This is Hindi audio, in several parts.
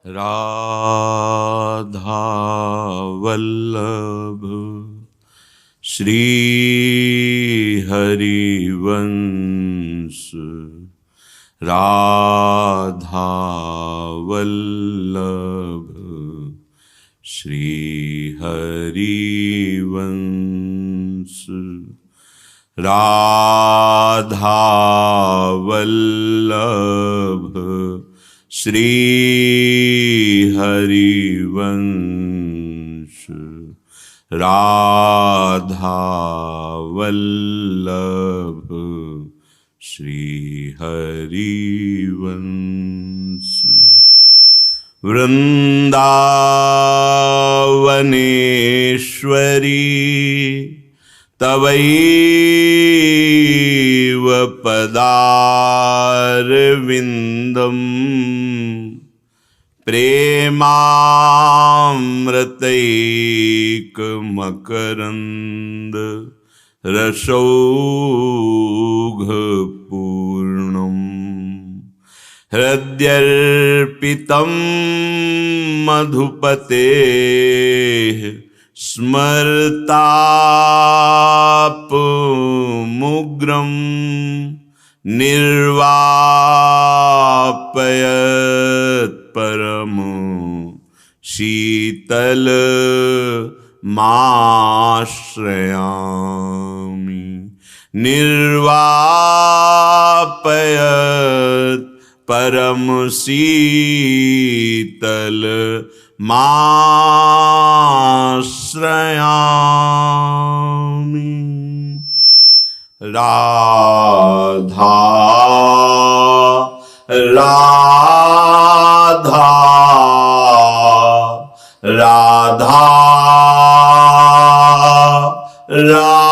राधा वल्लभ श्री हरिवंश राधा वल्लभ श्री हरिवंश राधा वल्लभ श्री हरिवंश राधा वल्लभ श्री हरिवंश। वृंदावनेश्वरी तवैव पदारविन्दम् प्रेमामृतैकमकरन्द रसौघपूर्णम् हृद्यर्पितं मधुपतेः स्मरतापमुग्रं निर्वापयत् परम शीतलमाश्रयामि निर्वापयत् परम शीतलमाश्रयामि। राधा राधा राधा राधा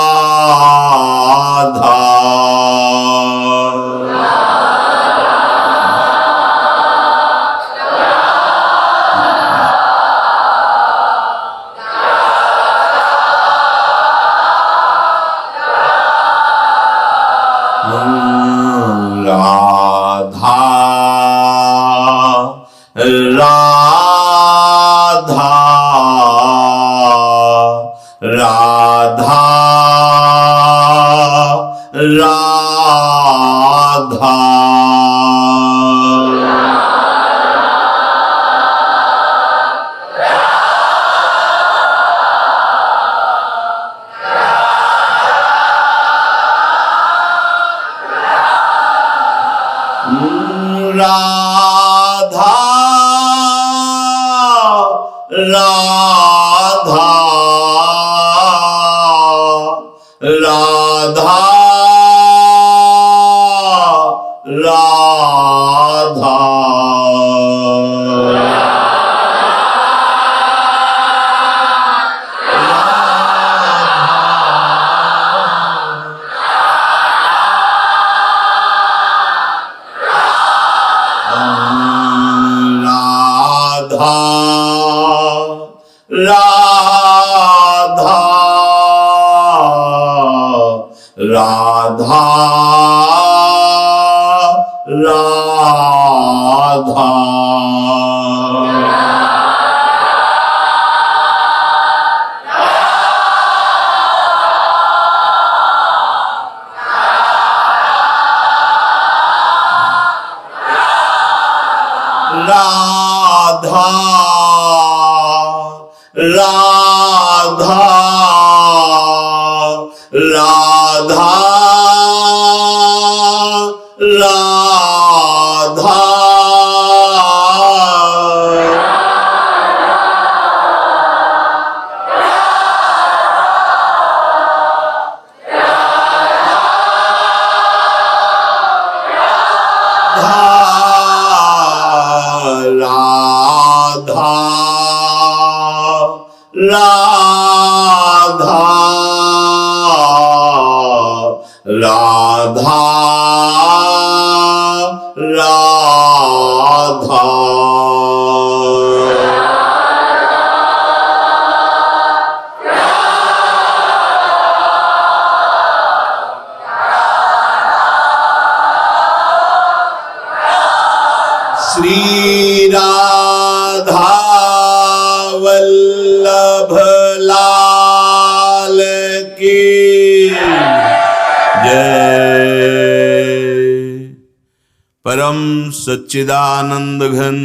राधा राधा राधा राधा राधा राधा राधा राधा राधा राधा राधा राधा राधा राधा श्री राधा वल्लभ लाल की जय। परम सच्चिदानंद घन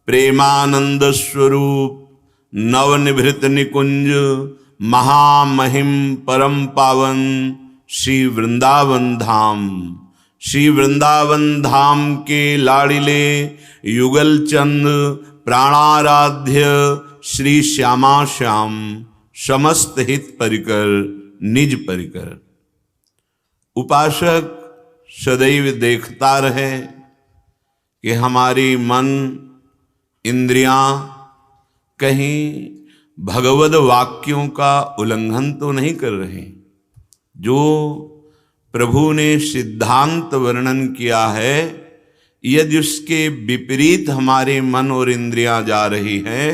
प्रेमानंद स्वरूप नवनिभृत निकुंज महामहिम परम पावन श्री वृंदावन धाम, श्री वृंदावन धाम के लाड़िले युगल चंद प्राणाराध्य श्री श्यामा श्याम समस्त हित परिकर निज परिकर। उपासक सदैव देखता रहे कि हमारी मन इंद्रियां कहीं भगवद वाक्यों का उल्लंघन तो नहीं कर रहे। जो प्रभु ने सिद्धांत वर्णन किया है, यदि उसके विपरीत हमारे मन और इंद्रियां जा रही हैं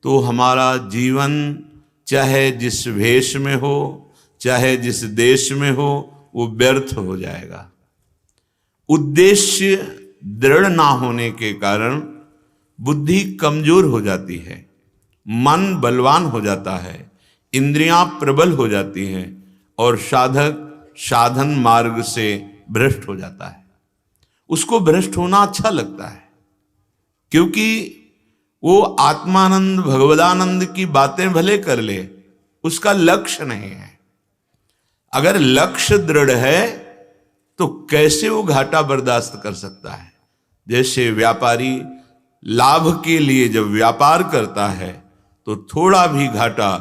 तो हमारा जीवन चाहे जिस भेष में हो, चाहे जिस देश में हो, वो व्यर्थ हो जाएगा। उद्देश्य दृढ़ ना होने के कारण बुद्धि कमजोर हो जाती है, मन बलवान हो जाता है, इंद्रियां प्रबल हो जाती हैं और साधक साधन मार्ग से भ्रष्ट हो जाता है। उसको भ्रष्ट होना अच्छा लगता है क्योंकि वो आत्मानंद भगवदानंद की बातें भले कर ले, उसका लक्ष्य नहीं है। अगर लक्ष्य दृढ़ है तो कैसे वो घाटा बर्दाश्त कर सकता है। जैसे व्यापारी लाभ के लिए जब व्यापार करता है तो थोड़ा भी घाटा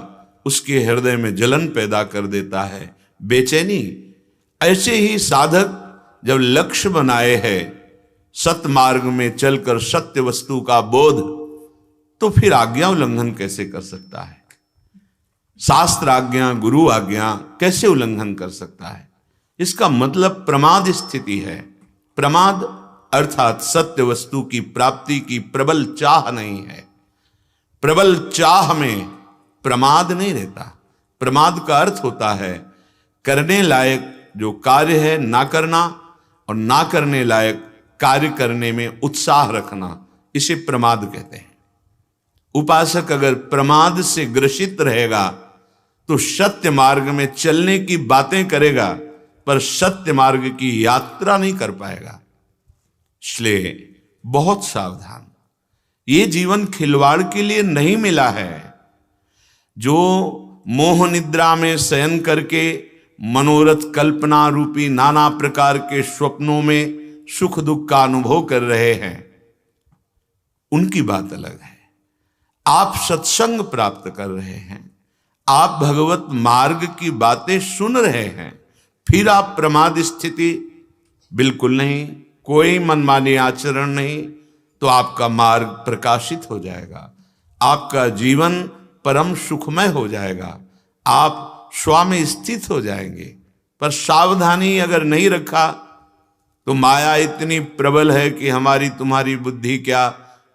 उसके हृदय में जलन पैदा कर देता है, बेचैनी। ऐसे ही साधक जब लक्ष्य बनाए है सत्य मार्ग में चलकर सत्य वस्तु का बोध, तो फिर आज्ञा उल्लंघन कैसे कर सकता है। शास्त्र आज्ञा गुरु आज्ञा कैसे उल्लंघन कर सकता है। इसका मतलब प्रमाद स्थिति है। प्रमाद अर्थात सत्य वस्तु की प्राप्ति की प्रबल चाह नहीं है। प्रबल चाह में प्रमाद नहीं रहता। प्रमाद का अर्थ होता है करने लायक जो कार्य है ना करना और ना करने लायक कार्य करने में उत्साह रखना, इसे प्रमाद कहते हैं। उपासक अगर प्रमाद से ग्रसित रहेगा तो सत्य मार्ग में चलने की बातें करेगा पर सत्य मार्ग की यात्रा नहीं कर पाएगा। इसलिए बहुत सावधान। ये जीवन खिलवाड़ के लिए नहीं मिला है। जो मोह निद्रा में शयन करके मनोरथ कल्पना रूपी नाना प्रकार के स्वप्नों में सुख दुख का अनुभव कर रहे हैं, उनकी बात अलग है। आप सत्संग प्राप्त कर रहे हैं, आप भगवत मार्ग की बातें सुन रहे हैं, फिर आप प्रमाद स्थिति बिल्कुल नहीं, कोई मनमानी आचरण नहीं, तो आपका मार्ग प्रकाशित हो जाएगा, आपका जीवन परम सुखमय हो जाएगा, आप स्वामी स्थित हो जाएंगे। पर सावधानी अगर नहीं रखा तो माया इतनी प्रबल है कि हमारी तुम्हारी बुद्धि क्या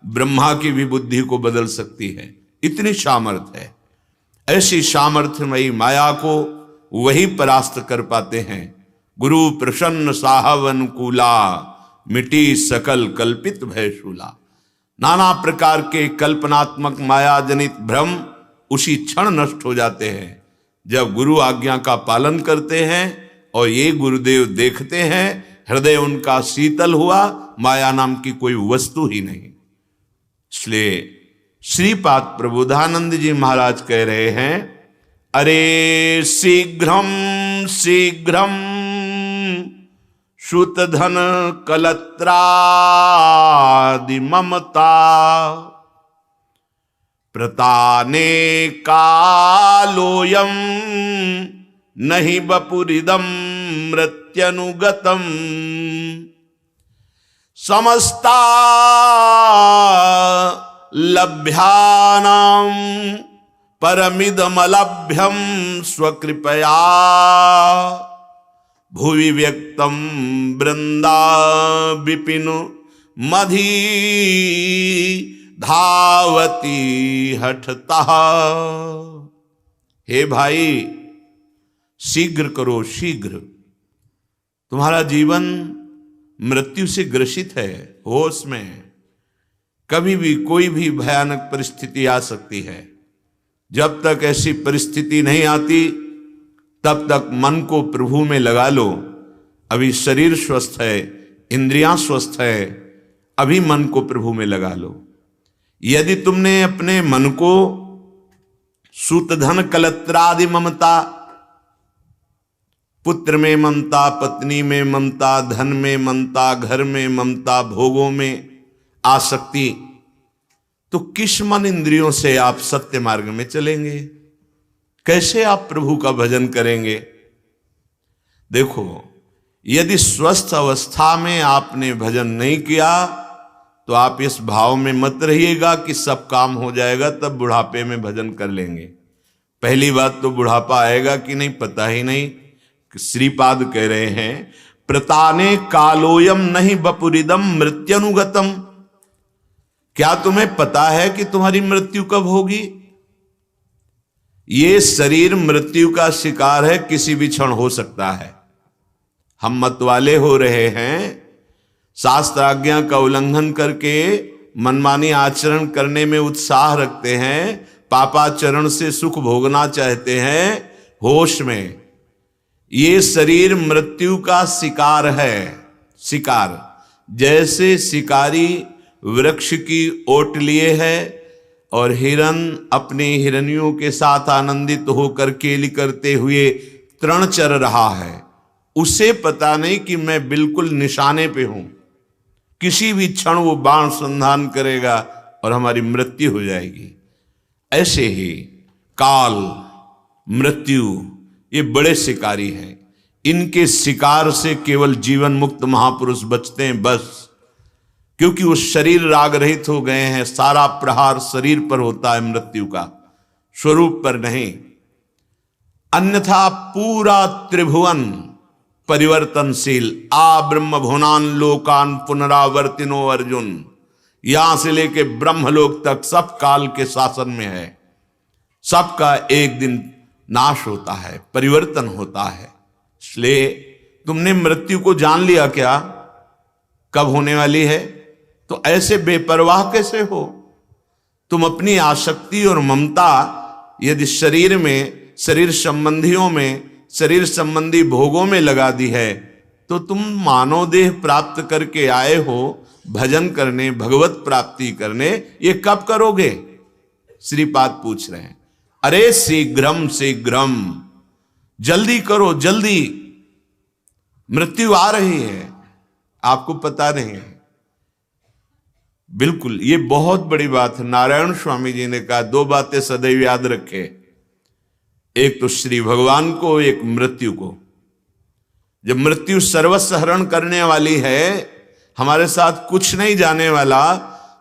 ब्रह्मा की भी बुद्धि को बदल सकती है, इतनी सामर्थ्य है। ऐसी सामर्थ्यमयी माया को वही परास्त कर पाते हैं। गुरु प्रसन्न साहब अनुकूला, मिटी सकल कल्पित भयशूला। नाना प्रकार के कल्पनात्मक माया जनित भ्रम उसी क्षण नष्ट हो जाते हैं जब गुरु आज्ञा का पालन करते हैं और ये गुरुदेव देखते हैं हृदय उनका शीतल हुआ, माया नाम की कोई वस्तु ही नहीं। इसलिए श्रीपाद प्रबोधानंद जी महाराज कह रहे हैं, अरे शीघ्रम शीघ्रम श्रुत धन कलत्रादि ममता प्रताने कालोयम नहीं बपुरिदम मृत्यनुगतम समस्ता लभ्यानां परमिदमलभ्यं स्वकृपया भुवि व्यक्तं वृंदा विपिनु मधी धावती हठता। हे भाई, शीघ्र करो, शीघ्र। तुम्हारा जीवन मृत्यु से ग्रसित है, होश में। कभी भी कोई भी भयानक परिस्थिति आ सकती है। जब तक ऐसी परिस्थिति नहीं आती तब तक मन को प्रभु में लगा लो। अभी शरीर स्वस्थ है, इंद्रियां स्वस्थ है, अभी मन को प्रभु में लगा लो। यदि तुमने अपने मन को सूत धन कलत्रादि ममता, पुत्र में ममता, पत्नी में ममता, धन में ममता, घर में ममता, भोगों में आसक्ति, तो किस मन इंद्रियों से आप सत्य मार्ग में चलेंगे? कैसे आप प्रभु का भजन करेंगे? देखो, यदि स्वस्थ अवस्था में आपने भजन नहीं किया तो आप इस भाव में मत रहिएगा कि सब काम हो जाएगा तब बुढ़ापे में भजन कर लेंगे। पहली बात तो बुढ़ापा आएगा कि नहीं पता ही नहीं। श्रीपाद कह रहे हैं, प्रताने कालोयम नहीं बपुरिदम मृत्युनुगतम। क्या तुम्हें पता है कि तुम्हारी मृत्यु कब होगी? ये शरीर मृत्यु का शिकार है, किसी भी क्षण हो सकता है। हम मतवाले हो रहे हैं, शास्त्र आज्ञा का उल्लंघन करके मनमानी आचरण करने में उत्साह रखते हैं, पापाचरण से सुख भोगना चाहते हैं। होश में, ये शरीर मृत्यु का शिकार है। शिकार, जैसे शिकारी वृक्ष की ओट लिए है और हिरन अपने हिरनियों के साथ आनंदित होकर केली करते हुए तृण चर रहा है, उसे पता नहीं कि मैं बिल्कुल निशाने पे हूं, किसी भी क्षण वो बाण संधान करेगा और हमारी मृत्यु हो जाएगी। ऐसे ही काल, मृत्यु, ये बड़े शिकारी हैं। इनके शिकार से केवल जीवन मुक्त महापुरुष बचते हैं, बस। क्योंकि वो शरीर राग रहित हो गए हैं। सारा प्रहार शरीर पर होता है मृत्यु का, स्वरूप पर नहीं। अन्यथा पूरा त्रिभुवन परिवर्तनशील, आ ब्रह्म भुवनान लोकान पुनरावर्तिनो अर्जुन, यहां से लेके ब्रह्मलोक तक सब काल के शासन में है। सबका एक दिन नाश होता है, परिवर्तन होता है। इसलिए तुमने मृत्यु को जान लिया क्या, कब होने वाली है? तो ऐसे बेपरवाह कैसे हो? तुम अपनी आसक्ति और ममता यदि शरीर में, शरीर संबंधियों में, शरीर संबंधी भोगों में लगा दी है, तो तुम मानव देह प्राप्त करके आए हो भजन करने, भगवत प्राप्ति करने, ये कब करोगे? श्रीपाद पूछ रहे हैं। अरे शीघ्रम शीघ्रम, जल्दी करो, जल्दी, मृत्यु आ रही है, आपको पता नहीं है। बिल्कुल, ये बहुत बड़ी बात है। नारायण स्वामी जी ने कहा, दो बातें सदैव याद रखे, एक तो श्री भगवान को, एक मृत्यु को। जब मृत्यु सर्वस्व हरण करने वाली है, हमारे साथ कुछ नहीं जाने वाला,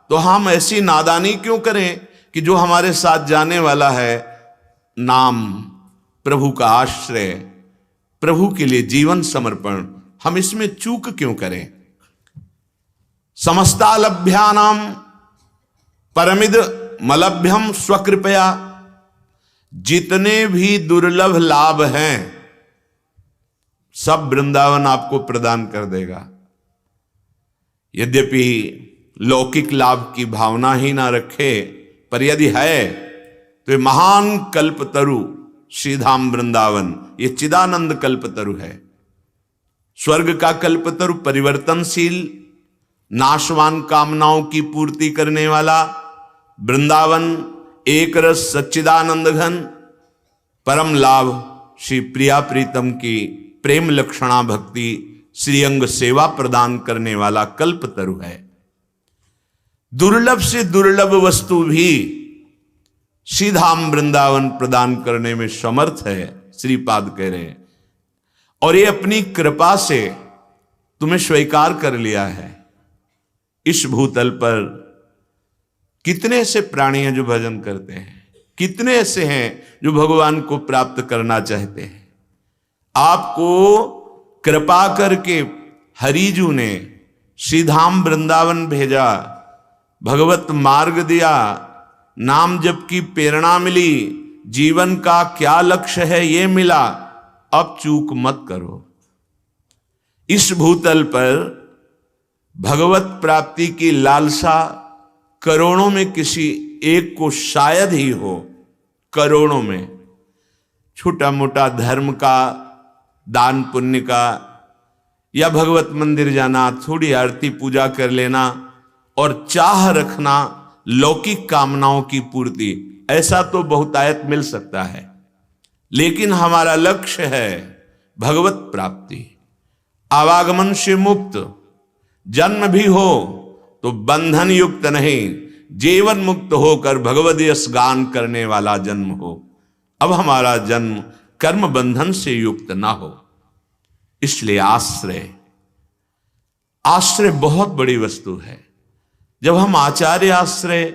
तो हम ऐसी नादानी क्यों करें कि जो हमारे साथ जाने वाला है, नाम, प्रभु का आश्रय, प्रभु के लिए जीवन समर्पण, हम इसमें चूक क्यों करें? समस्तालभ्यानाम परमिद मलभ्यम स्वकृपया, जितने भी दुर्लभ लाभ हैं सब वृंदावन आपको प्रदान कर देगा। यद्यपि लौकिक लाभ की भावना ही ना रखे, पर यदि है तो ये महान कल्पतरु श्रीधाम वृंदावन, ये चिदानंद कल्पतरु है। स्वर्ग का कल्पतरु परिवर्तनशील, नाशवान कामनाओं की पूर्ति करने वाला, वृंदावन एक रस सच्चिदानंद घन, परम लाभ श्री प्रिया प्रीतम की प्रेम लक्षणा भक्ति श्रीअंग सेवा प्रदान करने वाला कल्पतरु है। दुर्लभ से दुर्लभ वस्तु भी श्रीधाम वृंदावन प्रदान करने में समर्थ है, श्रीपाद कह रहे हैं। और ये अपनी कृपा से तुम्हें स्वीकार कर लिया है। इस भूतल पर कितने ऐसे प्राणी हैं जो भजन करते हैं, कितने ऐसे हैं जो भगवान को प्राप्त करना चाहते हैं। आपको कृपा करके हरिजू ने श्रीधाम वृंदावन भेजा, भगवत मार्ग दिया, नाम जप की प्रेरणा मिली, जीवन का क्या लक्ष्य है ये मिला। अब चूक मत करो। इस भूतल पर भगवत प्राप्ति की लालसा करोड़ों में किसी एक को शायद ही हो, करोड़ों में। छोटा मोटा धर्म का, दान पुण्य का, या भगवत मंदिर जाना, थोड़ी आरती पूजा कर लेना और चाह रखना लौकिक कामनाओं की पूर्ति, ऐसा तो बहुतायत मिल सकता है। लेकिन हमारा लक्ष्य है भगवत प्राप्ति, आवागमन से मुक्त। जन्म भी हो तो बंधन युक्त नहीं, जीवन मुक्त होकर भगवद यश गान करने वाला जन्म हो। अब हमारा जन्म कर्म बंधन से युक्त ना हो। इसलिए आश्रय, आश्रय बहुत बड़ी वस्तु है। जब हम आचार्य आश्रय,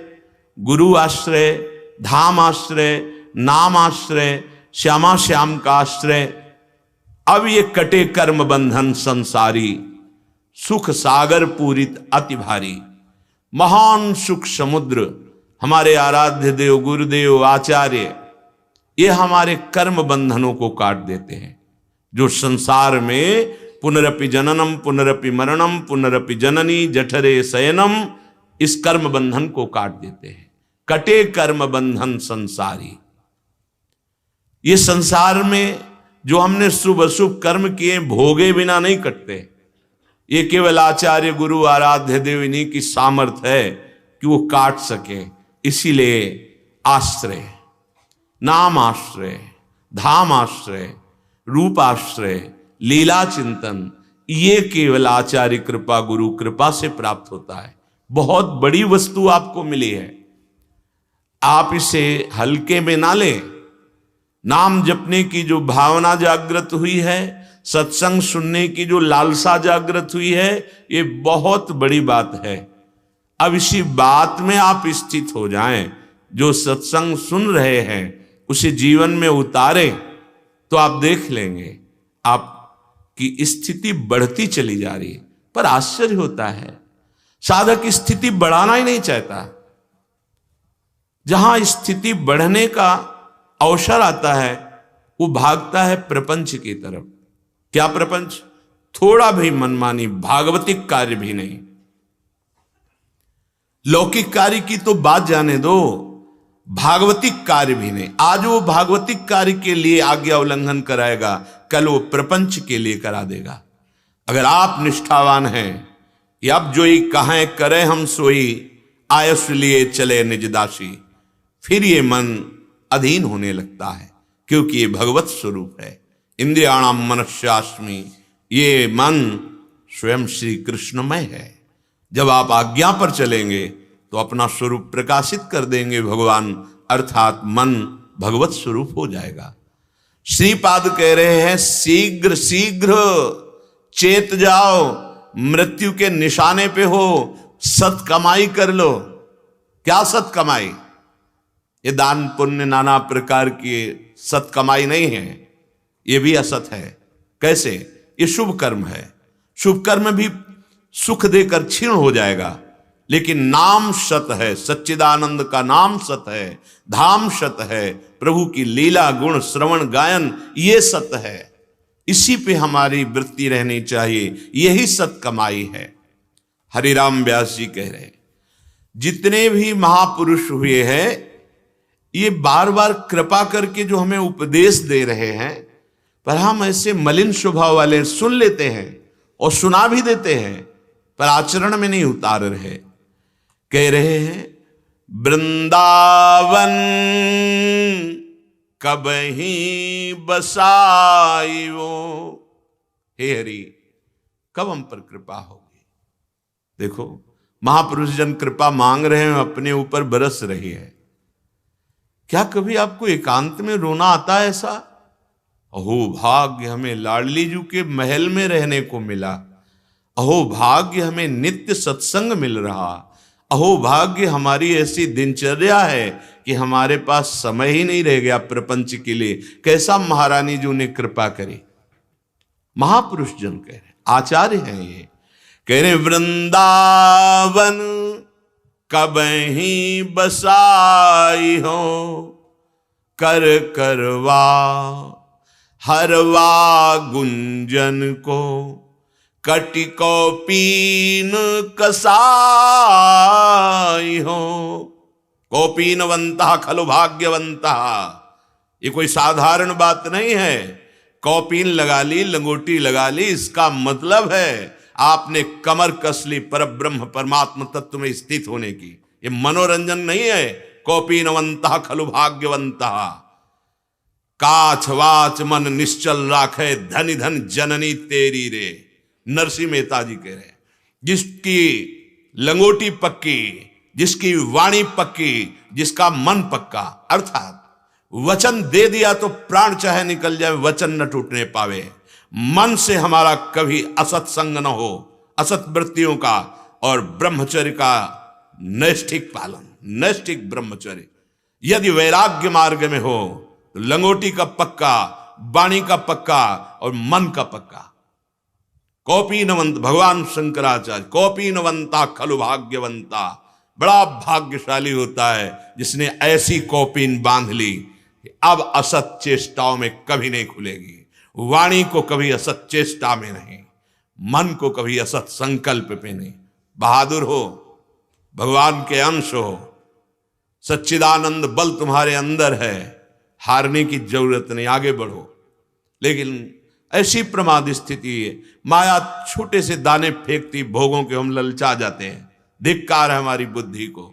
गुरु आश्रय, धाम आश्रय, नाम आश्रय, श्यामा श्याम का आश्रय, अब ये कटे कर्म बंधन संसारी, सुख सागर पूरित अति भारी, महान सुख समुद्र हमारे आराध्य देव गुरुदेव आचार्य, ये हमारे कर्म बंधनों को काट देते हैं। जो संसार में पुनरपि जननम पुनरपि मरणम पुनरपि जननी जठरे शयनम, इस कर्म बंधन को काट देते हैं। कटे कर्म बंधन संसारी। ये संसार में जो हमने शुभ अशुभ कर्म किए भोगे बिना नहीं कटते। ये केवल आचार्य गुरु आराध्य देव इन्हीं की सामर्थ्य है कि वो काट सके। इसीलिए आश्रय, नाम आश्रय, धाम आश्रय, रूप आश्रय, लीला चिंतन, ये केवल आचार्य कृपा गुरु कृपा से प्राप्त होता है। बहुत बड़ी वस्तु आपको मिली है, आप इसे हल्के में ना लें। नाम जपने की जो भावना जागृत हुई है, सत्संग सुनने की जो लालसा जागृत हुई है, ये बहुत बड़ी बात है। अब इसी बात में आप स्थित हो जाएं, जो सत्संग सुन रहे हैं उसे जीवन में उतारें, तो आप देख लेंगे आपकी स्थिति बढ़ती चली जा रही है। पर आश्चर्य होता है, साधक स्थिति बढ़ाना ही नहीं चाहता। जहां स्थिति बढ़ने का अवसर आता है वो भागता है प्रपंच की तरफ। क्या प्रपंच? थोड़ा भी मनमानी, भागवतिक कार्य भी नहीं। लौकिक कार्य की तो बात जाने दो, भागवतिक कार्य भी नहीं। आज वो भागवतिक कार्य के लिए आज्ञा उल्लंघन कराएगा, कल वो प्रपंच के लिए करा देगा। अगर आप निष्ठावान हैं कि अब जो ही कहें करें हम सोई, आयस लिए चले निज दासी, फिर ये मन अधीन होने लगता है, क्योंकि ये भगवत स्वरूप है। इंद्रियाणाम मनस्यास्मि, ये मन स्वयं श्री कृष्णमय है। जब आप आज्ञा पर चलेंगे तो अपना स्वरूप प्रकाशित कर देंगे भगवान, अर्थात मन भगवत स्वरूप हो जाएगा। श्रीपाद कह रहे हैं, शीघ्र शीघ्र चेत जाओ, मृत्यु के निशाने पे हो, सत कमाई कर लो। क्या सत कमाई? ये दान पुण्य नाना प्रकार की सत कमाई नहीं है, ये भी असत है। कैसे? ये शुभ कर्म है। शुभ कर्म भी सुख देकर क्षीण हो जाएगा, लेकिन नाम सत है, सच्चिदानंद का नाम सत है, धाम सत है, प्रभु की लीला गुण श्रवण गायन ये सत है। इसी पे हमारी वृत्ति रहनी चाहिए, यही सत कमाई है। हरिराम व्यास जी कह रहे, जितने भी महापुरुष हुए हैं ये बार बार कृपा करके जो हमें उपदेश दे रहे हैं, पर हम ऐसे मलिन स्वभाव वाले सुन लेते हैं और सुना भी देते हैं, पर आचरण में नहीं उतार रहे। कह रहे हैं, वृंदावन कबही बसाई वो, हे हरि कब हम पर कृपा होगी। देखो महापुरुष जन कृपा मांग रहे हैं, अपने ऊपर बरस रही है। क्या कभी आपको एकांत में रोना आता है ऐसा? अहो भाग्य हमें लाडली जी के महल में रहने को मिला, अहो भाग्य हमें नित्य सत्संग मिल रहा, अहो भाग्य हमारी ऐसी दिनचर्या है कि हमारे पास समय ही नहीं रह गया प्रपंच के लिए। कैसा महारानी जी ने कृपा करी। महापुरुष जन कह रहे, आचार्य हैं ये, कह रहे वृंदावन कबही बसाई हो, कर करवा हरवा गुंजन को, कटिको पीन कसाई हो। कौपीनवंतः खलु भाग्यवंतः, ये कोई साधारण बात नहीं है। कौपीन लगा ली, लंगोटी लगा ली, इसका मतलब है आपने कमर कस ली परब्रह्म परमात्मा तत्व में स्थित होने की। ये मनोरंजन नहीं है। कौपीनवंतः खलु भाग्यवंतः, काछ वाच मन निश्चल राखे, धनि धन जननी तेरी रे। नरसिंह मेहता जी कह रहे हैं, जिसकी लंगोटी पक्की, जिसकी वाणी पक्की, जिसका मन पक्का, अर्थात वचन दे दिया तो प्राण चाहे निकल जाए, वचन न टूटने पावे। मन से हमारा कभी असत संग न हो, असत वृत्तियों का, और ब्रह्मचर्य का नैष्ठिक पालन, नैष्ठिक ब्रह्मचर्य यदि वैराग्य मार्ग में हो तो लंगोटी का पक्का, वाणी का पक्का और मन का पक्का। कौपीनवंत, भगवान शंकराचार्य, कौपीनवंता खलु भाग्यवंता, बड़ा भाग्यशाली होता है जिसने ऐसी कौपीन बांध ली कि अब असत चेष्टाओं में कभी नहीं खुलेगी। वाणी को कभी असत चेष्टा में नहीं, मन को कभी असत संकल्प पे नहीं। बहादुर हो, भगवान के अंश हो, सच्चिदानंद बल तुम्हारे अंदर है, हारने की जरूरत नहीं, आगे बढ़ो। लेकिन ऐसी प्रमाद स्थिति है, माया छोटे से दाने फेंकती, भोगों के हम ललचा जाते हैं। धिक्कार है हमारी बुद्धि को।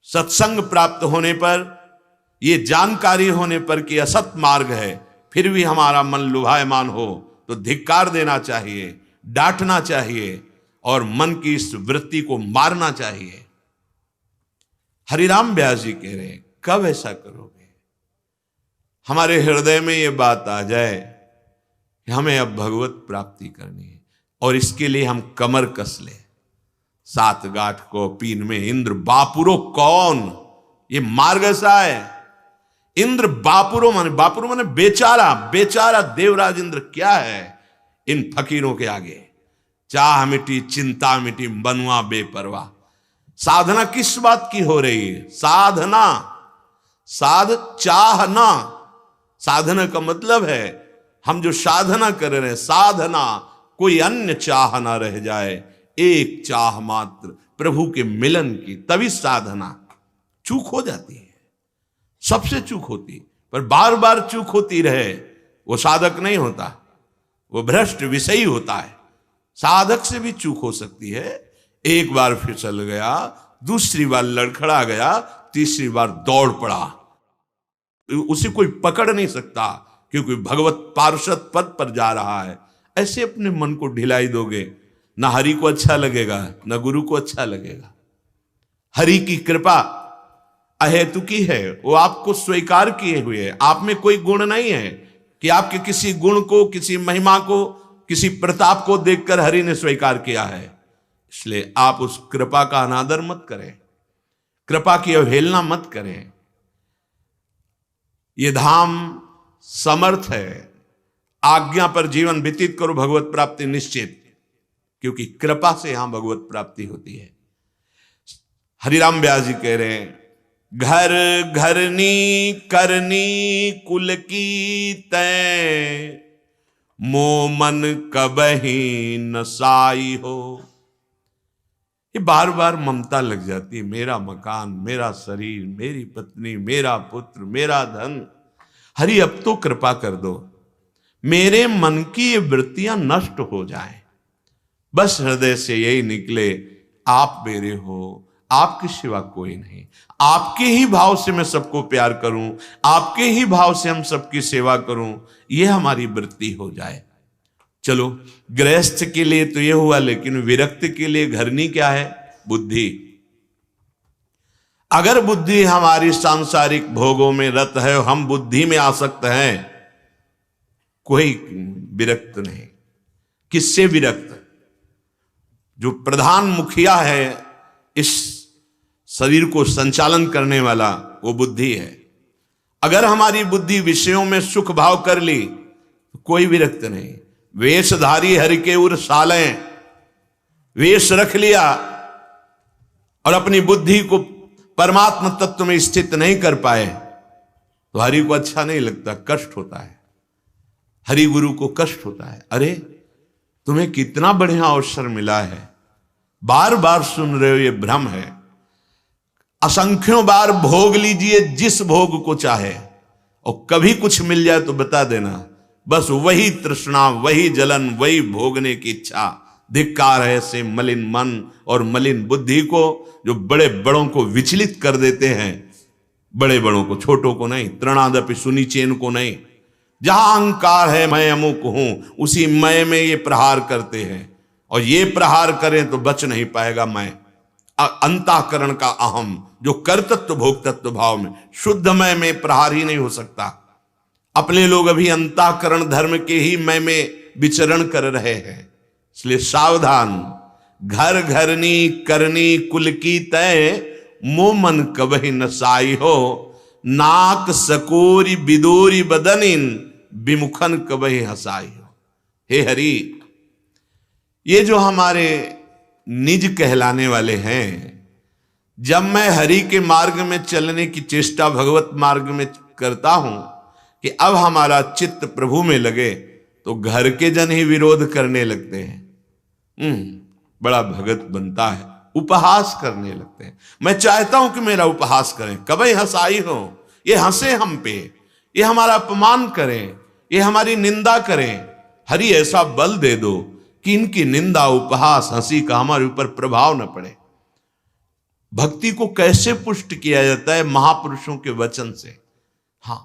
सत्संग प्राप्त होने पर, ये जानकारी होने पर कि असत मार्ग है, फिर भी हमारा मन लुभायमान हो तो धिक्कार देना चाहिए, डांटना चाहिए और मन की इस वृत्ति को मारना चाहिए। हरिराम व्यास जी कह रहे हैं, कब ऐसा करोगे? हमारे हृदय में ये बात आ जाए कि हमें अब भगवत प्राप्ति करनी है, और इसके लिए हम कमर कस ले। सात गांठ को पीन में इंद्र बापुरो कौन, ये मार्ग ऐसा है। इंद्र बापुरो माने बेचारा, बेचारा देवराज इंद्र क्या है इन फकीरों के आगे। चाह मिटी चिंता मिटी, बनुआ बेपरवाह। साधना किस बात की हो रही है? साधना, चाहना। साधना का मतलब है हम जो साधना कर रहे हैं, साधना कोई अन्य चाह ना रह जाए, एक चाह मात्र प्रभु के मिलन की, तभी साधना। चूक हो जाती है, सबसे चूक होती, पर बार बार चूक होती रहे वो साधक नहीं होता, वो भ्रष्ट विषयी होता है। साधक से भी चूक हो सकती है, एक बार फिसल गया, दूसरी बार लड़खड़ा गया, तीसरी बार दौड़ पड़ा, उसे कोई पकड़ नहीं सकता, क्योंकि भगवत पार्षद पद पर जा रहा है। ऐसे अपने मन को ढिलाई दोगे, ना हरि को अच्छा लगेगा, ना गुरु को अच्छा लगेगा। हरि की कृपा अहेतुकी है, वो आपको स्वीकार किए हुए है। आप में कोई गुण नहीं है कि आपके किसी गुण को, किसी महिमा को, किसी प्रताप को देखकर हरि ने स्वीकार किया है। इसलिए आप उस कृपा का अनादर मत करें, कृपा की अवहेलना मत करें। ये धाम समर्थ है, आज्ञा पर जीवन व्यतीत करो, भगवत प्राप्ति निश्चित, क्योंकि कृपा से यहां भगवत प्राप्ति होती है। हरिराम व्यास जी कह रहे हैं, घर घरनी करनी कुल की तय, मो मन कबही न साई हो। ये बार बार ममता लग जाती है, मेरा मकान, मेरा शरीर, मेरी पत्नी, मेरा पुत्र, मेरा धन। हरि अब तो कृपा कर दो, मेरे मन की ये वृत्तियां नष्ट हो जाएं। बस हृदय से यही निकले, आप मेरे हो, आपके सिवा कोई नहीं। आपके ही भाव से मैं सबको प्यार करूं, आपके ही भाव से हम सबकी सेवा करूं, यह हमारी वृत्ति हो जाए। चलो, गृहस्थ के लिए तो यह हुआ, लेकिन विरक्त के लिए घरनी क्या है? बुद्धि। अगर बुद्धि हमारी सांसारिक भोगों में रत है, हम बुद्धि में आसक्त हैं, कोई विरक्त नहीं। किससे विरक्त? जो प्रधान मुखिया है इस शरीर को संचालन करने वाला, वो बुद्धि है। अगर हमारी बुद्धि विषयों में सुख भाव कर ली तो कोई विरक्त नहीं। वेशधारी हरि के उर सालें, वेश रख लिया और अपनी बुद्धि को परमात्मा तत्व में स्थित नहीं कर पाए तो हरि को अच्छा नहीं लगता, कष्ट होता है। हरि गुरु को कष्ट होता है। अरे तुम्हें कितना बढ़िया अवसर मिला है, बार बार सुन रहे हो, ये भ्रम है। असंख्यों बार भोग लीजिए जिस भोग को चाहे, और कभी कुछ मिल जाए तो बता देना, बस वही तृष्णा, वही जलन, वही भोगने की इच्छा। धिक्कार है ऐसे मलिन मन और मलिन बुद्धि को, जो बड़े बड़ों को विचलित कर देते हैं, बड़े बड़ों को, छोटों को नहीं, तृणादपि सुनिचेन को नहीं। जहां अहंकार है मैं अमुक हूं, उसी मैं में ये प्रहार करते हैं, और ये प्रहार करें तो बच नहीं पाएगा मैं। अंतःकरण का अहम जो कर्तृत्व भोक्तत्व भाव में, शुद्ध मैं में प्रहार ही नहीं हो सकता। अपने लोग अभी अंतःकरण धर्म के ही मैं में विचरण कर रहे हैं। इसलिए सावधान। घर घरनी करनी कुल की तय, मोमन कबहि न साई हो। नाक सकोरी बिदोरी बदनिन, विमुखन कबहि हसाई हो। हे हरि, ये जो हमारे निज कहलाने वाले हैं, जब मैं हरि के मार्ग में चलने की चेष्टा भगवत मार्ग में करता हूं कि अब हमारा चित्त प्रभु में लगे, तो घर के जन ही विरोध करने लगते हैं। बड़ा भगत बनता है, उपहास करने लगते हैं। मैं चाहता हूं कि मेरा उपहास करें, कभी हंसाई हो, ये हंसे हम पे, ये हमारा अपमान करें, ये हमारी निंदा करें। हरि ऐसा बल दे दो कि इनकी निंदा, उपहास, हंसी का हमारे ऊपर प्रभाव न पड़े। भक्ति को कैसे पुष्ट किया जाता है? महापुरुषों के वचन से। हाँ,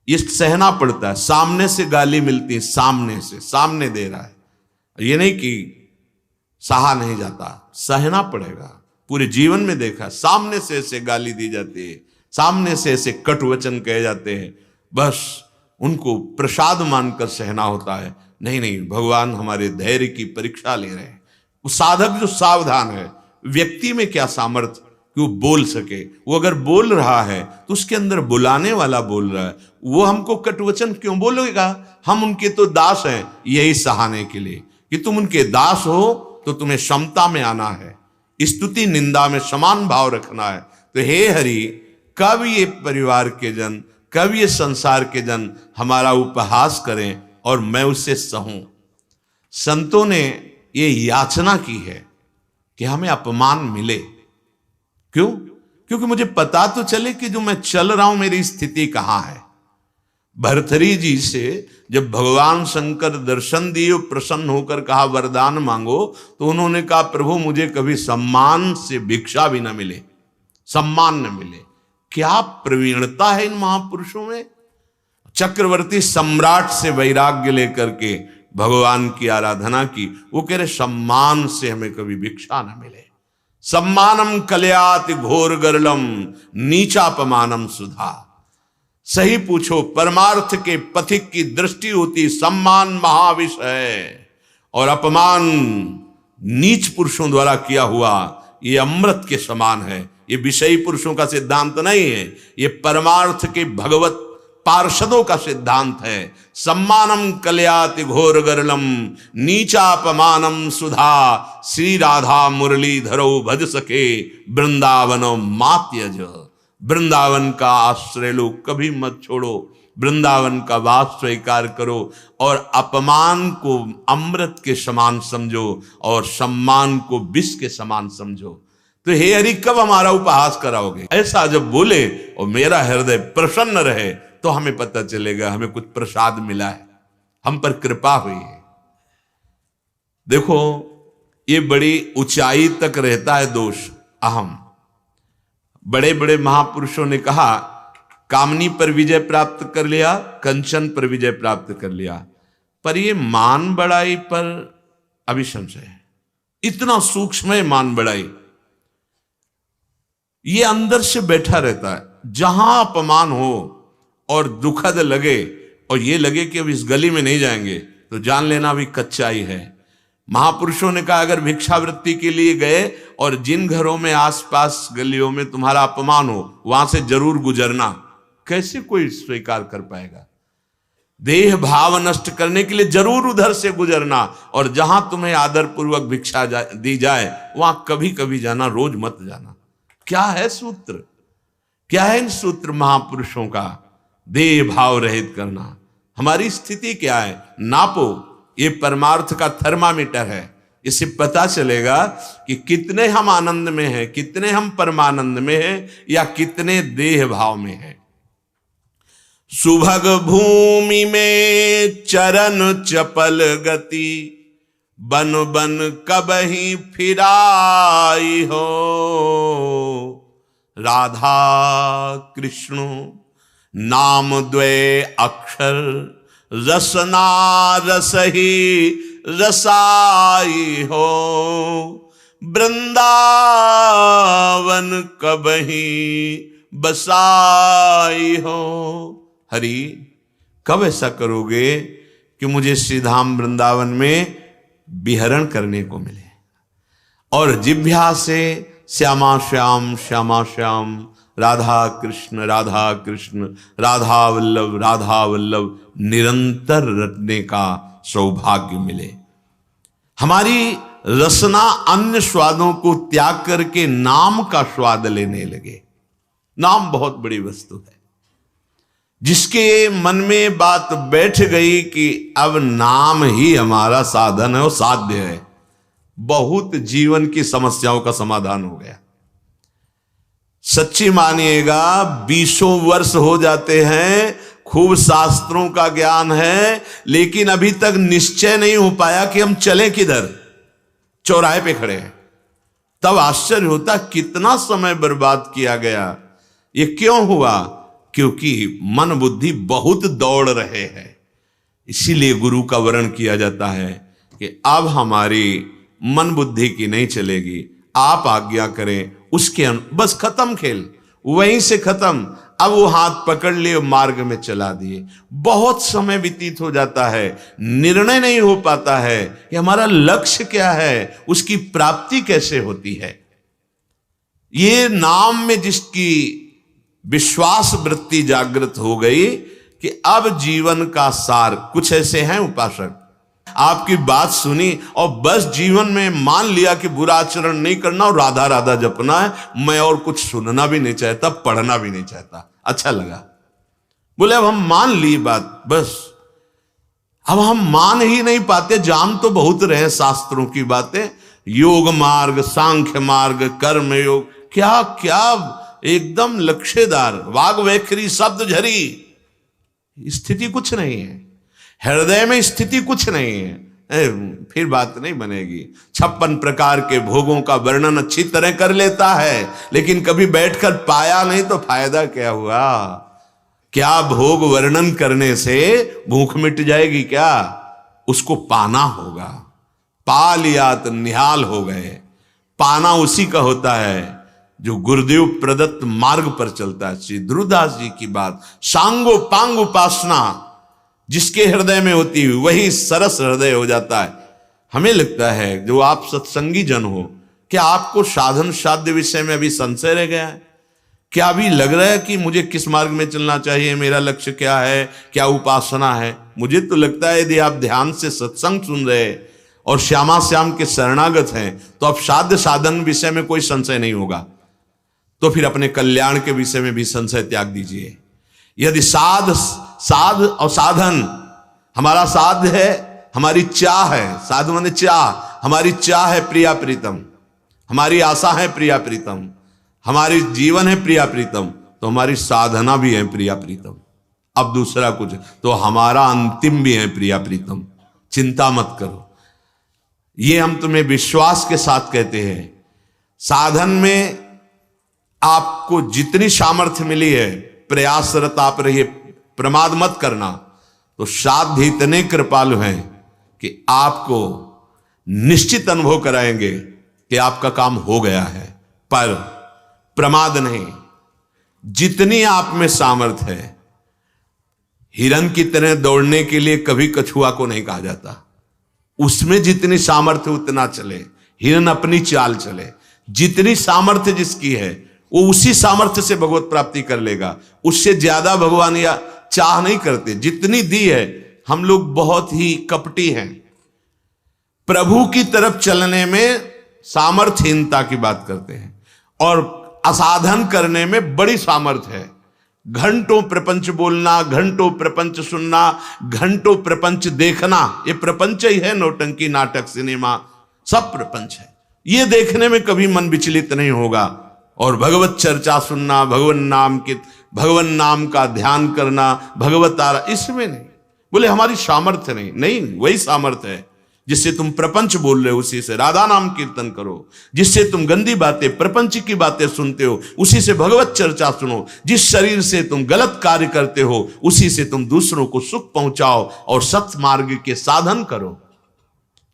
ये सहना पड़ता है। सामने से गाली मिलती है, सामने से, सामने दे रहा है, ये नहीं कि सहा नहीं जाता, सहना पड़ेगा। पूरे जीवन में देखा, सामने से ऐसे गाली दी जाती है, सामने से ऐसे कट वचन कहे जाते हैं, बस उनको प्रसाद मानकर सहना होता है। नहीं नहीं, भगवान हमारे धैर्य की परीक्षा ले रहे हैं। वो साधक जो सावधान है, व्यक्ति में क्या सामर्थ्य कि वो बोल सके। वो अगर बोल रहा है तो उसके अंदर बुलाने वाला बोल रहा है। वो हमको कटवचन क्यों बोलेगा? हम उनके तो दास हैं, यही सहाने के लिए कि तुम उनके दास हो तो तुम्हें क्षमता में आना है, स्तुति निंदा में समान भाव रखना है। तो हे हरि, कब ये परिवार के जन, कब ये संसार के जन हमारा उपहास करें और मैं उससे सहूं। संतों ने ये याचना की है कि हमें अपमान मिले। क्यों? क्योंकि मुझे पता तो चले कि जो मैं चल रहा हूं मेरी स्थिति कहां है। भरथरी जी से जब भगवान शंकर दर्शन दिए, प्रसन्न होकर कहा वरदान मांगो, तो उन्होंने कहा प्रभु मुझे कभी सम्मान से भिक्षा भी ना मिले, सम्मान न मिले। क्या प्रवीणता है इन महापुरुषों में। चक्रवर्ती सम्राट से वैराग्य लेकर के भगवान की आराधना की, वो कह रहे सम्मान से हमें कभी भिक्षा न मिले। सम्मानम कल्याति घोर गरलम, नीचापमानम सुधा। सही पूछो, परमार्थ के पथिक की दृष्टि होती सम्मान महाविष है, और अपमान नीच पुरुषों द्वारा किया हुआ ये अमृत के समान है। ये विषयी पुरुषों का सिद्धांत नहीं है, ये परमार्थ के भगवत पार्षदों का सिद्धांत है। सम्मानम कल्याति घोर गरलम, नीचापमानम सुधा। श्री राधा मुरली धरो भज सके, वृंदावनो मात्यज। वृंदावन का आश्रय लो, कभी मत छोड़ो, वृंदावन का वास स्वीकार करो, और अपमान को अमृत के समान समझो और सम्मान को विष के समान समझो। तो हे हरि, कब हमारा उपहास कराओगे? ऐसा जब बोले और मेरा हृदय प्रसन्न रहे, तो हमें पता चलेगा हमें कुछ प्रसाद मिला है, हम पर कृपा हुई है। देखो, ये बड़ी ऊंचाई तक रहता है दोष, अहम। बड़े बड़े महापुरुषों ने कहा कामनी पर विजय प्राप्त कर लिया, कंचन पर विजय प्राप्त कर लिया, पर ये मान बढ़ाई पर अभी संशय है। इतना सूक्ष्म है मान बढ़ाई, ये अंदर से बैठा रहता है। जहां अपमान हो और दुखद लगे और ये लगे कि अब इस गली में नहीं जाएंगे, तो जान लेना अभी कच्चाई है। महापुरुषों ने कहा अगर भिक्षावृत्ति के लिए गए और जिन घरों में आसपास गलियों में तुम्हारा अपमान हो, वहां से जरूर गुजरना। कैसे कोई स्वीकार कर पाएगा? देह भाव नष्ट करने के लिए जरूर उधर से गुजरना, और जहां तुम्हें आदर पूर्वक भिक्षा दी जाए वहां कभी कभी जाना, रोज मत जाना। क्या है सूत्र? क्या है इन सूत्र महापुरुषों का? देह भाव रहित करना। हमारी स्थिति क्या है? नापो, ये परमार्थ का थर्मामीटर है, इससे पता चलेगा कि कितने हम आनंद में हैं, कितने हम परमानंद में हैं, या कितने देह भाव में हैं। सुभग भूमि में चरण चपल गति, बन बन कबहि फिराई हो। राधा कृष्ण नाम द्वय अक्षर, रसना रसही रसाई हो। वृंदावन कबहि बसाई हो। हरि, कब ऐसा करोगे कि मुझे श्री धाम वृंदावन में विहरण करने को मिले, और जिह्वा से श्यामा श्याम श्यामा श्याम, राधा कृष्ण राधा कृष्ण, राधा वल्लभ निरंतर रटने का सौभाग्य मिले। हमारी रसना अन्य स्वादों को त्याग करके नाम का स्वाद लेने लगे। नाम बहुत बड़ी वस्तु है। जिसके मन में बात बैठ गई कि अब नाम ही हमारा साधन है और साध्य है, बहुत जीवन की समस्याओं का समाधान हो गया। सच्ची मानिएगा, 20 वर्ष हो जाते हैं, खूब शास्त्रों का ज्ञान है, लेकिन अभी तक निश्चय नहीं हो पाया कि हम चलें किधर। चौराहे पे खड़े हैं। तब आश्चर्य होता कितना समय बर्बाद किया गया। ये क्यों हुआ? क्योंकि मन बुद्धि बहुत दौड़ रहे हैं। इसीलिए गुरु का वर्ण किया जाता है कि अब हमारी मन बुद्धि की नहीं चलेगी, आप आज्ञा करें, उसके बस खत्म खेल, वहीं से खत्म। अब वो हाथ पकड़ लिए, मार्ग में चला दिए। बहुत समय व्यतीत हो जाता है, निर्णय नहीं हो पाता है कि हमारा लक्ष्य क्या है, उसकी प्राप्ति कैसे होती है। ये नाम में जिसकी विश्वास वृत्ति जागृत हो गई कि अब जीवन का सार, कुछ ऐसे हैं उपासक, आपकी बात सुनी और बस जीवन में मान लिया कि बुरा आचरण नहीं करना और राधा राधा जपना है, मैं और कुछ सुनना भी नहीं चाहता, पढ़ना भी नहीं चाहता। अच्छा लगा, बोले अब हम मान ली बात, बस अब हम मान ही नहीं पाते। जान तो बहुत रहे शास्त्रों की बातें, योग मार्ग, सांख्य मार्ग, कर्म योग, क्या क्या एकदम लक्ष्यदार, वाग वैखरी शब्द झरी, स्थिति कुछ नहीं है। हृदय में स्थिति कुछ नहीं है, फिर बात नहीं बनेगी। 56 प्रकार के भोगों का वर्णन अच्छी तरह कर लेता है, लेकिन कभी बैठकर पाया नहीं तो फायदा क्या हुआ? क्या भोग वर्णन करने से भूख मिट जाएगी क्या? उसको पाना होगा। पा लिया तो निहाल हो गए। पाना उसी का होता है जो गुरुदेव प्रदत्त मार्ग पर चलता है। श्री ध्रुवदास जी की बात, सांगो पांग उपासना जिसके हृदय में होती है वही सरस हृदय हो जाता है। हमें लगता है जो आप सत्संगी जन हो, क्या आपको साधन साध्य विषय में अभी संशय रह गया है? क्या अभी लग रहा है कि मुझे किस मार्ग में चलना चाहिए, मेरा लक्ष्य क्या है, क्या उपासना है? मुझे तो लगता है यदि आप ध्यान से सत्संग सुन रहे और श्यामा श्याम के शरणागत हैं तो अब साध्य साधन विषय में कोई संशय नहीं होगा। तो फिर अपने कल्याण के विषय में भी संशय त्याग दीजिए। यदि साध और साधन, हमारा साध है, हमारी चाह है, साधु माने चाह, हमारी चाह है प्रिया प्रीतम, हमारी आशा है प्रिया प्रीतम, हमारी जीवन है प्रिया प्रीतम, तो हमारी साधना भी है प्रिया प्रीतम। अब दूसरा कुछ तो हमारा अंतिम भी है प्रिया प्रीतम। चिंता मत करो, ये हम तुम्हें विश्वास के साथ कहते हैं। साधन में आपको जितनी सामर्थ्य मिली है, प्रयासरत आप रहिए, प्रमाद मत करना। तो साध्य इतने कृपालु हैं कि आपको निश्चित अनुभव कराएंगे कि आपका काम हो गया है। पर प्रमाद नहीं, जितनी आप में सामर्थ्य है, हिरन की तरह दौड़ने के लिए कभी कछुआ को नहीं कहा जाता। उसमें जितनी सामर्थ्य उतना चले, हिरन अपनी चाल चले। जितनी सामर्थ्य जिसकी है वो उसी सामर्थ्य से भगवत प्राप्ति कर लेगा। उससे ज्यादा भगवान या चाह नहीं करते। जितनी दी है, हम लोग बहुत ही कपटी हैं। प्रभु की तरफ चलने में सामर्थ्यहीनता की बात करते हैं और असाधन करने में बड़ी सामर्थ्य है। घंटों प्रपंच बोलना, घंटों प्रपंच सुनना, घंटों प्रपंच देखना, ये प्रपंच ही है। नौटंकी, नाटक, सिनेमा, सब प्रपंच है। ये देखने में कभी मन विचलित नहीं होगा। और भगवत चर्चा सुनना, भगवान नाम का ध्यान करना, भगवत आरा, इसमें नहीं। बोले हमारी सामर्थ्य नहीं, नहीं, वही सामर्थ्य है जिससे तुम प्रपंच बोल रहे हो, उसी से राधा नाम कीर्तन करो। जिससे तुम गंदी बातें, प्रपंच की बातें सुनते हो, उसी से भगवत चर्चा सुनो। जिस शरीर से तुम गलत कार्य करते हो, उसी से तुम दूसरों को सुख पहुंचाओ और सत्य मार्ग के साधन करो।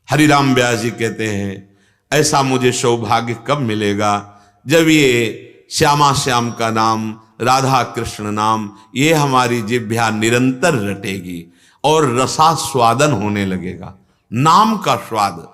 हरिराम व्यास जी कहते हैं, ऐसा मुझे सौभाग्य कब मिलेगा जब ये श्यामा श्याम का नाम, राधा कृष्ण नाम, ये हमारी जिह्वा निरंतर रटेगी और रसास्वादन होने लगेगा, नाम का स्वाद।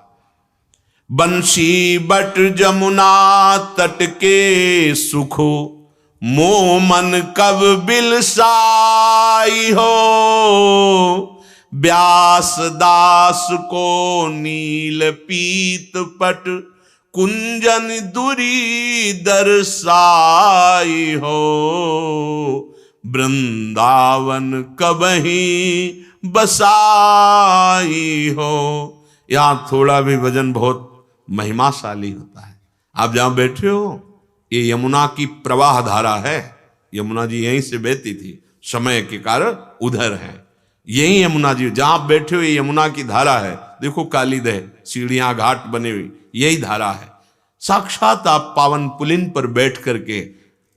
बंशी बट जमुना तट के सुखो, मोह मन कब बिलसाई हो। व्यास दास को नील पीत पट, कुंजन दुरी दर्शाई हो। वृंदावन कबही बसाई हो। यहां थोड़ा भी भजन बहुत महिमाशाली होता है। आप जहां बैठे हो, ये यमुना की प्रवाह धारा है। यमुना जी यहीं से बहती थी, समय के कारण उधर है। यही यमुना जी, जहां आप बैठे हो, ये यमुना की धारा है। देखो कालीदह, सीढ़ियां घाट बने हुई, यही धारा है। साक्षात आप पावन पुलिन पर बैठ करके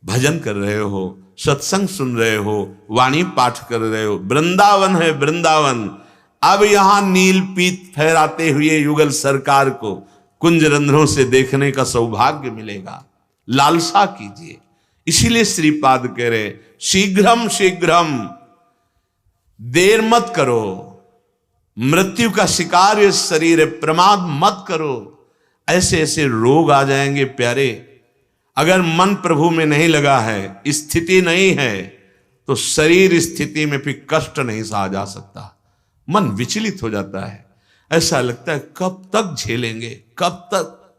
भजन कर रहे हो, सत्संग सुन रहे हो, वाणी पाठ कर रहे हो। वृंदावन है वृंदावन। अब यहां नील पीत फहराते हुए युगल सरकार को कुंज रंध्रों से देखने का सौभाग्य मिलेगा। लालसा कीजिए। इसीलिए श्रीपाद कह रहे, शीघ्रम शीघ्रम, देर मत करो। मृत्यु का शिकार ये शरीर है, प्रमाद मत करो। ऐसे ऐसे रोग आ जाएंगे प्यारे। अगर मन प्रभु में नहीं लगा है, स्थिति नहीं है, तो शरीर स्थिति में फिर कष्ट नहीं सहा जा सकता। मन विचलित हो जाता है। ऐसा लगता है कब तक झेलेंगे, कब तक।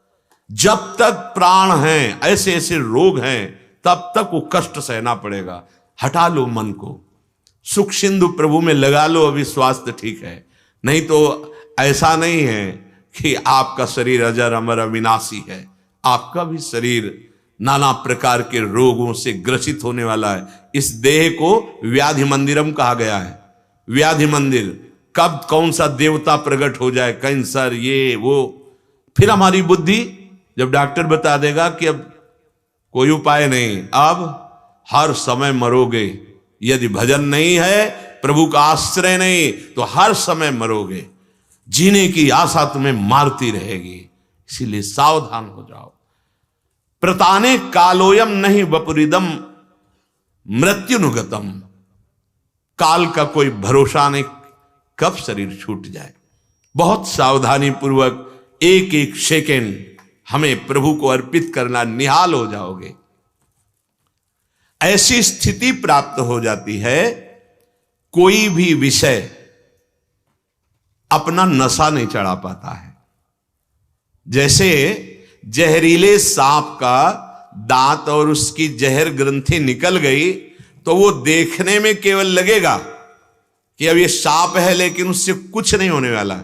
जब तक प्राण हैं, ऐसे ऐसे रोग हैं, तब तक वो कष्ट सहना पड़ेगा। हटा लो मन को, सुख सिंधु प्रभु में लगा लो, अभी स्वास्थ्य ठीक है। नहीं तो ऐसा नहीं है कि आपका शरीर अजर अमर अविनाशी है। आपका भी शरीर नाना प्रकार के रोगों से ग्रसित होने वाला है। इस देह को व्याधि मंदिरम कहा गया है। व्याधि मंदिर, कब कौन सा देवता प्रकट हो जाए, कैंसर, ये वो। फिर हमारी बुद्धि, जब डॉक्टर बता देगा कि अब कोई उपाय नहीं, अब हर समय मरोगे, यदि भजन नहीं है, प्रभु का आश्रय नहीं, तो हर समय मरोगे। जीने की आशा तुम्हें मारती रहेगी। इसीलिए सावधान हो जाओ। प्रताने कालोयम नहीं वपुरिदम मृत्युनुगतम। काल का कोई भरोसा नहीं, कब शरीर छूट जाए। बहुत सावधानी पूर्वक एक एक सेकेंड हमें प्रभु को अर्पित करना, निहाल हो जाओगे। ऐसी स्थिति प्राप्त हो जाती है, कोई भी विषय अपना नशा नहीं चढ़ा पाता है। जैसे जहरीले सांप का दांत और उसकी जहर ग्रंथि निकल गई, तो वो देखने में केवल लगेगा कि अब ये सांप है, लेकिन उससे कुछ नहीं होने वाला,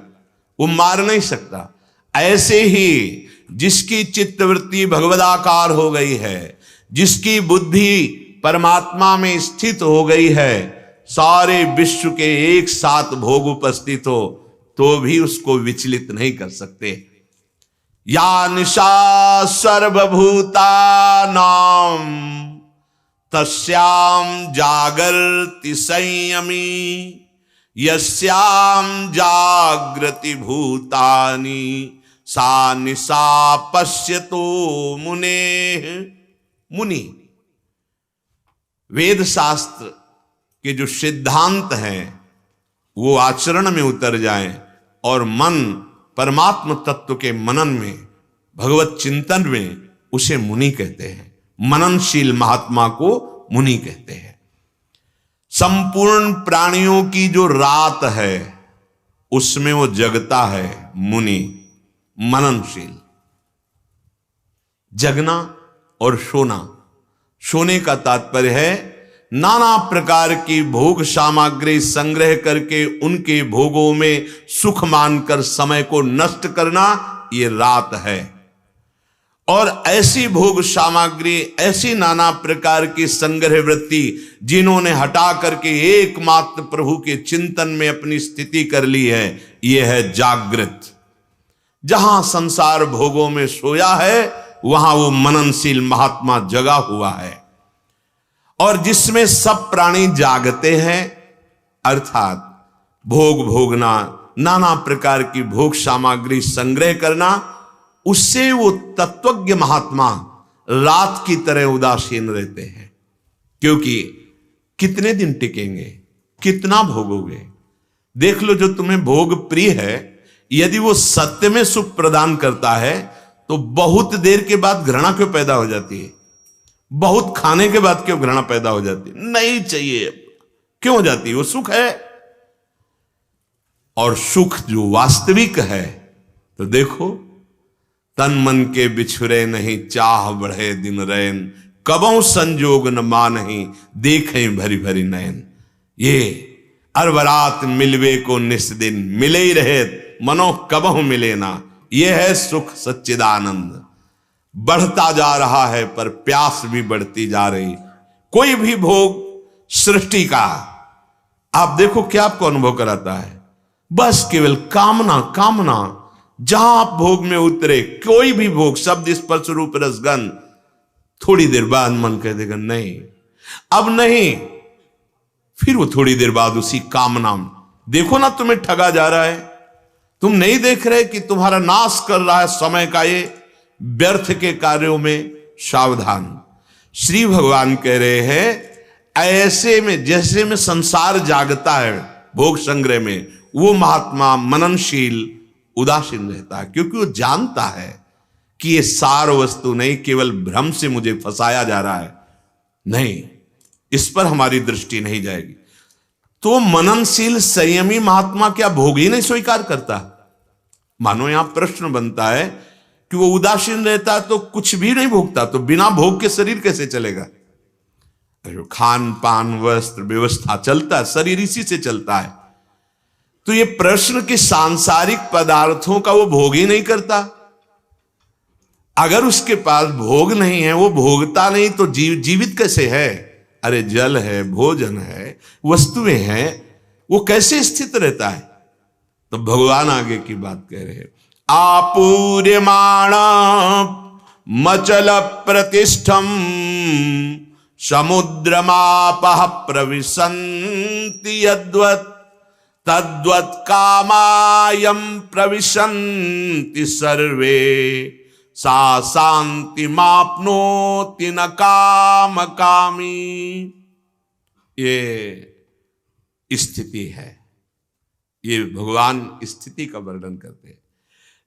वो मार नहीं सकता। ऐसे ही जिसकी चित्तवृत्ति भगवदाकार हो गई है, जिसकी बुद्धि परमात्मा में स्थित हो गई है, सारे विश्व के एक साथ भोग उपस्थित हो तो भी उसको विचलित नहीं कर सकते। या निशा सर्वभूतानां तस्याम जागर्ति संयमी, यस्याम जागृति भूतानि सा निशा पश्यतो मुने। मुनि, वेद शास्त्र के जो सिद्धांत हैं वो आचरण में उतर जाएं और मन परमात्म तत्व के मनन में, भगवत चिंतन में, उसे मुनि कहते हैं। मननशील महात्मा को मुनि कहते हैं। संपूर्ण प्राणियों की जो रात है उसमें वो जगता है मुनि, मननशील। जगना और सोना, सोने का तात्पर्य है नाना प्रकार की भोग सामग्री संग्रह करके उनके भोगों में सुख मानकर समय को नष्ट करना, ये रात है। और ऐसी भोग सामग्री, ऐसी नाना प्रकार की संग्रह वृत्ति जिन्होंने हटा करके एकमात्र प्रभु के चिंतन में अपनी स्थिति कर ली है, यह है जागृत। जहां संसार भोगों में सोया है वहां वो मननशील महात्मा जगा हुआ है। और जिसमें सब प्राणी जागते हैं, अर्थात भोग भोगना, नाना प्रकार की भोग सामग्री संग्रह करना, उससे वो तत्वज्ञ महात्मा रात की तरह उदासीन रहते हैं। क्योंकि कितने दिन टिकेंगे, कितना भोगोगे। देख लो, जो तुम्हें भोग प्रिय है, यदि वो सत्य में सुख प्रदान करता है तो बहुत देर के बाद घृणा क्यों पैदा हो जाती है? बहुत खाने के बाद क्यों घृणा पैदा हो जाती है? नहीं चाहिए, क्यों हो जाती है? वो सुख है। और सुख जो वास्तविक है, तो देखो, तन मन के बिछुरे नहीं, चाह बढ़े दिन रैन, कबहु संजोग न मानहि, देखें भरी भरी नयन। ये अरबरात मिलवे को निस दिन, मिले ही रहे मनो कबहु मिले ना। ये है सुख सच्चिदानंद। बढ़ता जा रहा है पर प्यास भी बढ़ती जा रही। कोई भी भोग सृष्टि का आप देखो क्या आपको अनुभव कराता है? बस केवल कामना कामना। जहां आप भोग में उतरे, कोई भी भोग, शब्द स्पर्श रूप रसगंध, थोड़ी देर बाद मन कह देगा नहीं, अब नहीं। फिर वो थोड़ी देर बाद उसी कामना में, देखो ना तुम्हें ठगा जा रहा है। तुम नहीं देख रहे कि तुम्हारा नाश कर रहा है समय का ये व्यर्थ के कार्यों में। सावधान। श्री भगवान कह रहे हैं ऐसे में जैसे में संसार जागता है भोग संग्रह में, वो महात्मा मननशील उदासीन रहता है। क्योंकि वो जानता है कि ये सार वस्तु नहीं, केवल भ्रम से मुझे फंसाया जा रहा है। नहीं, इस पर हमारी दृष्टि नहीं जाएगी। तो मननशील संयमी महात्मा क्या भोग ही नहीं स्वीकार करता? मानो यहां प्रश्न बनता है कि वो उदासीन रहता तो कुछ भी नहीं भोगता, तो बिना भोग के शरीर कैसे चलेगा? खान पान वस्त्र व्यवस्था चलता है, शरीर इसी से चलता है। तो ये प्रश्न कि सांसारिक पदार्थों का वो भोग ही नहीं करता। अगर उसके पास भोग नहीं है, वो भोगता नहीं, तो जीवित कैसे है? अरे जल है, भोजन है, वस्तुएं हैं, वो कैसे स्थित रहता है? तो भगवान आगे की बात कह रहे हैं, आपूर्यमाण मचल प्रतिष्ठम समुद्रमापः प्रविशन्ति यद्वत् तद्वत् कामायं प्रविशन्ति सर्वे सा शांति माप्नोति न काम कामी। ये स्थिति है, ये भगवान स्थिति का वर्णन करते हैं।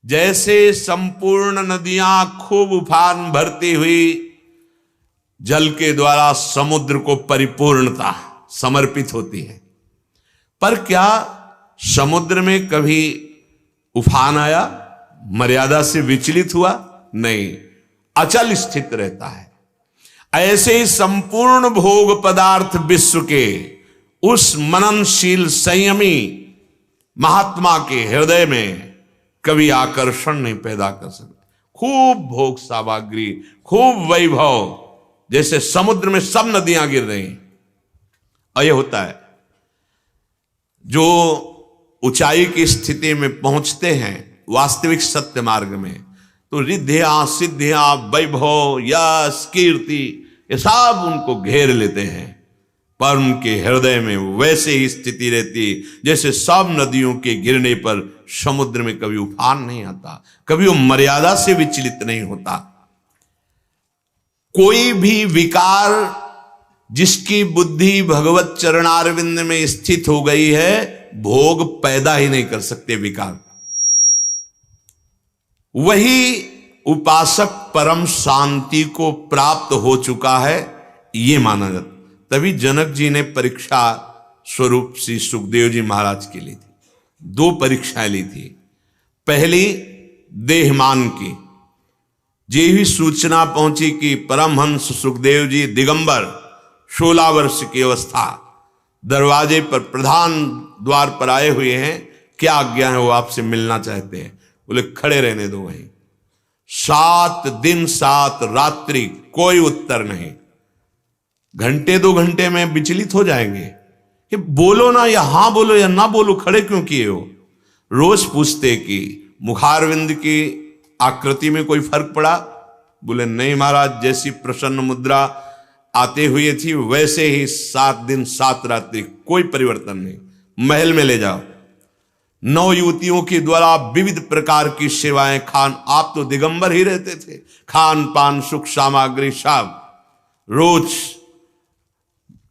जैसे संपूर्ण नदियां खूब उफान भरती हुई जल के द्वारा समुद्र को परिपूर्णता समर्पित होती है, पर क्या समुद्र में कभी उफान आया, मर्यादा से विचलित हुआ? नहीं, अचल स्थित रहता है। ऐसे ही संपूर्ण भोग पदार्थ विश्व के उस मननशील संयमी महात्मा के हृदय में कभी आकर्षण नहीं पैदा कर सकते। खूब भोग सामग्री, खूब वैभव, जैसे समुद्र में सब नदियां गिर रही हैं। और यह होता है, जो ऊंचाई की स्थिति में पहुंचते हैं वास्तविक सत्य मार्ग में, तो रिद्धियां सिद्धियां वैभव यश कीर्ति ये सब उनको घेर लेते हैं, पर उनके हृदय में वैसे ही स्थिति रहती जैसे सब नदियों के गिरने पर समुद्र में कभी उफान नहीं आता, कभी वो मर्यादा से विचलित नहीं होता। कोई भी विकार जिसकी बुद्धि भगवत चरणारविंद में स्थित हो गई है, भोग पैदा ही नहीं कर सकते विकार। वही उपासक परम शांति को प्राप्त हो चुका है, ये माना जाता। तभी जनक जी ने परीक्षा स्वरूप श्री सुखदेव जी महाराज की ली थी। 2 परीक्षाएं ली थी। पहली देहमान की, जे ही सूचना पहुंची कि परमहंस सुखदेव जी दिगंबर 16 वर्ष की अवस्था दरवाजे पर प्रधान द्वार पर आए हुए हैं, क्या आज्ञा है, वो आपसे मिलना चाहते हैं। बोले खड़े रहने दो वहीं। 7 दिन 7 रात्रि कोई उत्तर नहीं। घंटे 2 घंटे में विचलित हो जाएंगे कि बोलो ना, या हाँ बोलो या ना बोलो, खड़े क्यों किए हो। रोज पूछते कि मुखारविंद की आकृति में कोई फर्क पड़ा? बोले नहीं महाराज, जैसी प्रसन्न मुद्रा आते हुए थी वैसे ही 7 दिन 7 रात्रि कोई परिवर्तन नहीं। महल में ले जाओ, 9 युवतियों के द्वारा विविध प्रकार की सेवाएं, खान, आप तो दिगंबर ही रहते थे, खान पान सुख सामग्री सब। रोज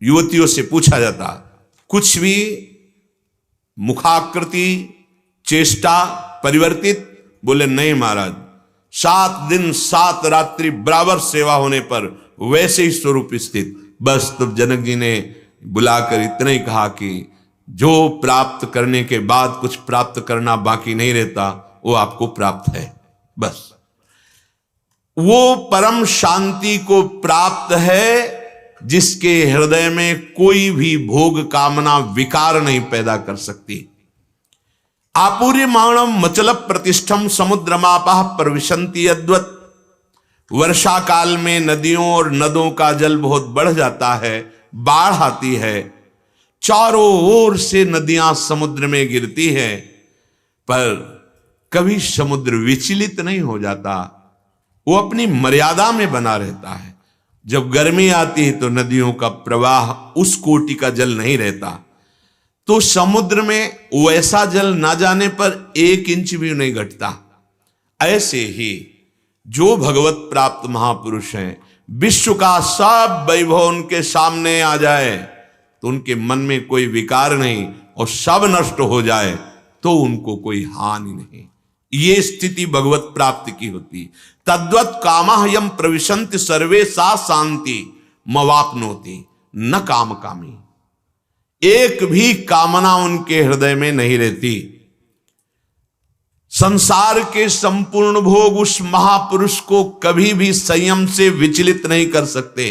युवतियों से पूछा जाता, कुछ भी मुखाकृति चेष्टा परिवर्तित? बोले नहीं महाराज, 7 दिन 7 रात्रि बराबर सेवा होने पर वैसे ही स्वरूप स्थित। बस तब जनक जी ने बुलाकर इतना ही कहा कि जो प्राप्त करने के बाद कुछ प्राप्त करना बाकी नहीं रहता वो आपको प्राप्त है। बस वो परम शांति को प्राप्त है जिसके हृदय में कोई भी भोग कामना विकार नहीं पैदा कर सकती। आपूर्यमाणम मचल प्रतिष्ठम समुद्रमापः प्रविशन्ति अद्वत्। वर्षा काल में नदियों और नदों का जल बहुत बढ़ जाता है, बाढ़ आती है, चारों ओर से नदियां समुद्र में गिरती है, पर कभी समुद्र विचलित नहीं हो जाता, वो अपनी मर्यादा में बना रहता है। जब गर्मी आती है तो नदियों का प्रवाह उस कोटि का जल नहीं रहता, तो समुद्र में वैसा जल ना जाने पर 1 इंच भी नहीं घटता। ऐसे ही जो भगवत प्राप्त महापुरुष हैं, विश्व का सब वैभव उनके सामने आ जाए तो उनके मन में कोई विकार नहीं, और सब नष्ट हो जाए तो उनको कोई हानि नहीं। ये स्थिति भगवत प्राप्ति की होती। तद्वत् कामः यम प्रविशन्ति सर्वे सा शांति मवाप्नोति न काम कामी। एक भी कामना उनके हृदय में नहीं रहती। संसार के संपूर्ण भोग उस महापुरुष को कभी भी संयम से विचलित नहीं कर सकते,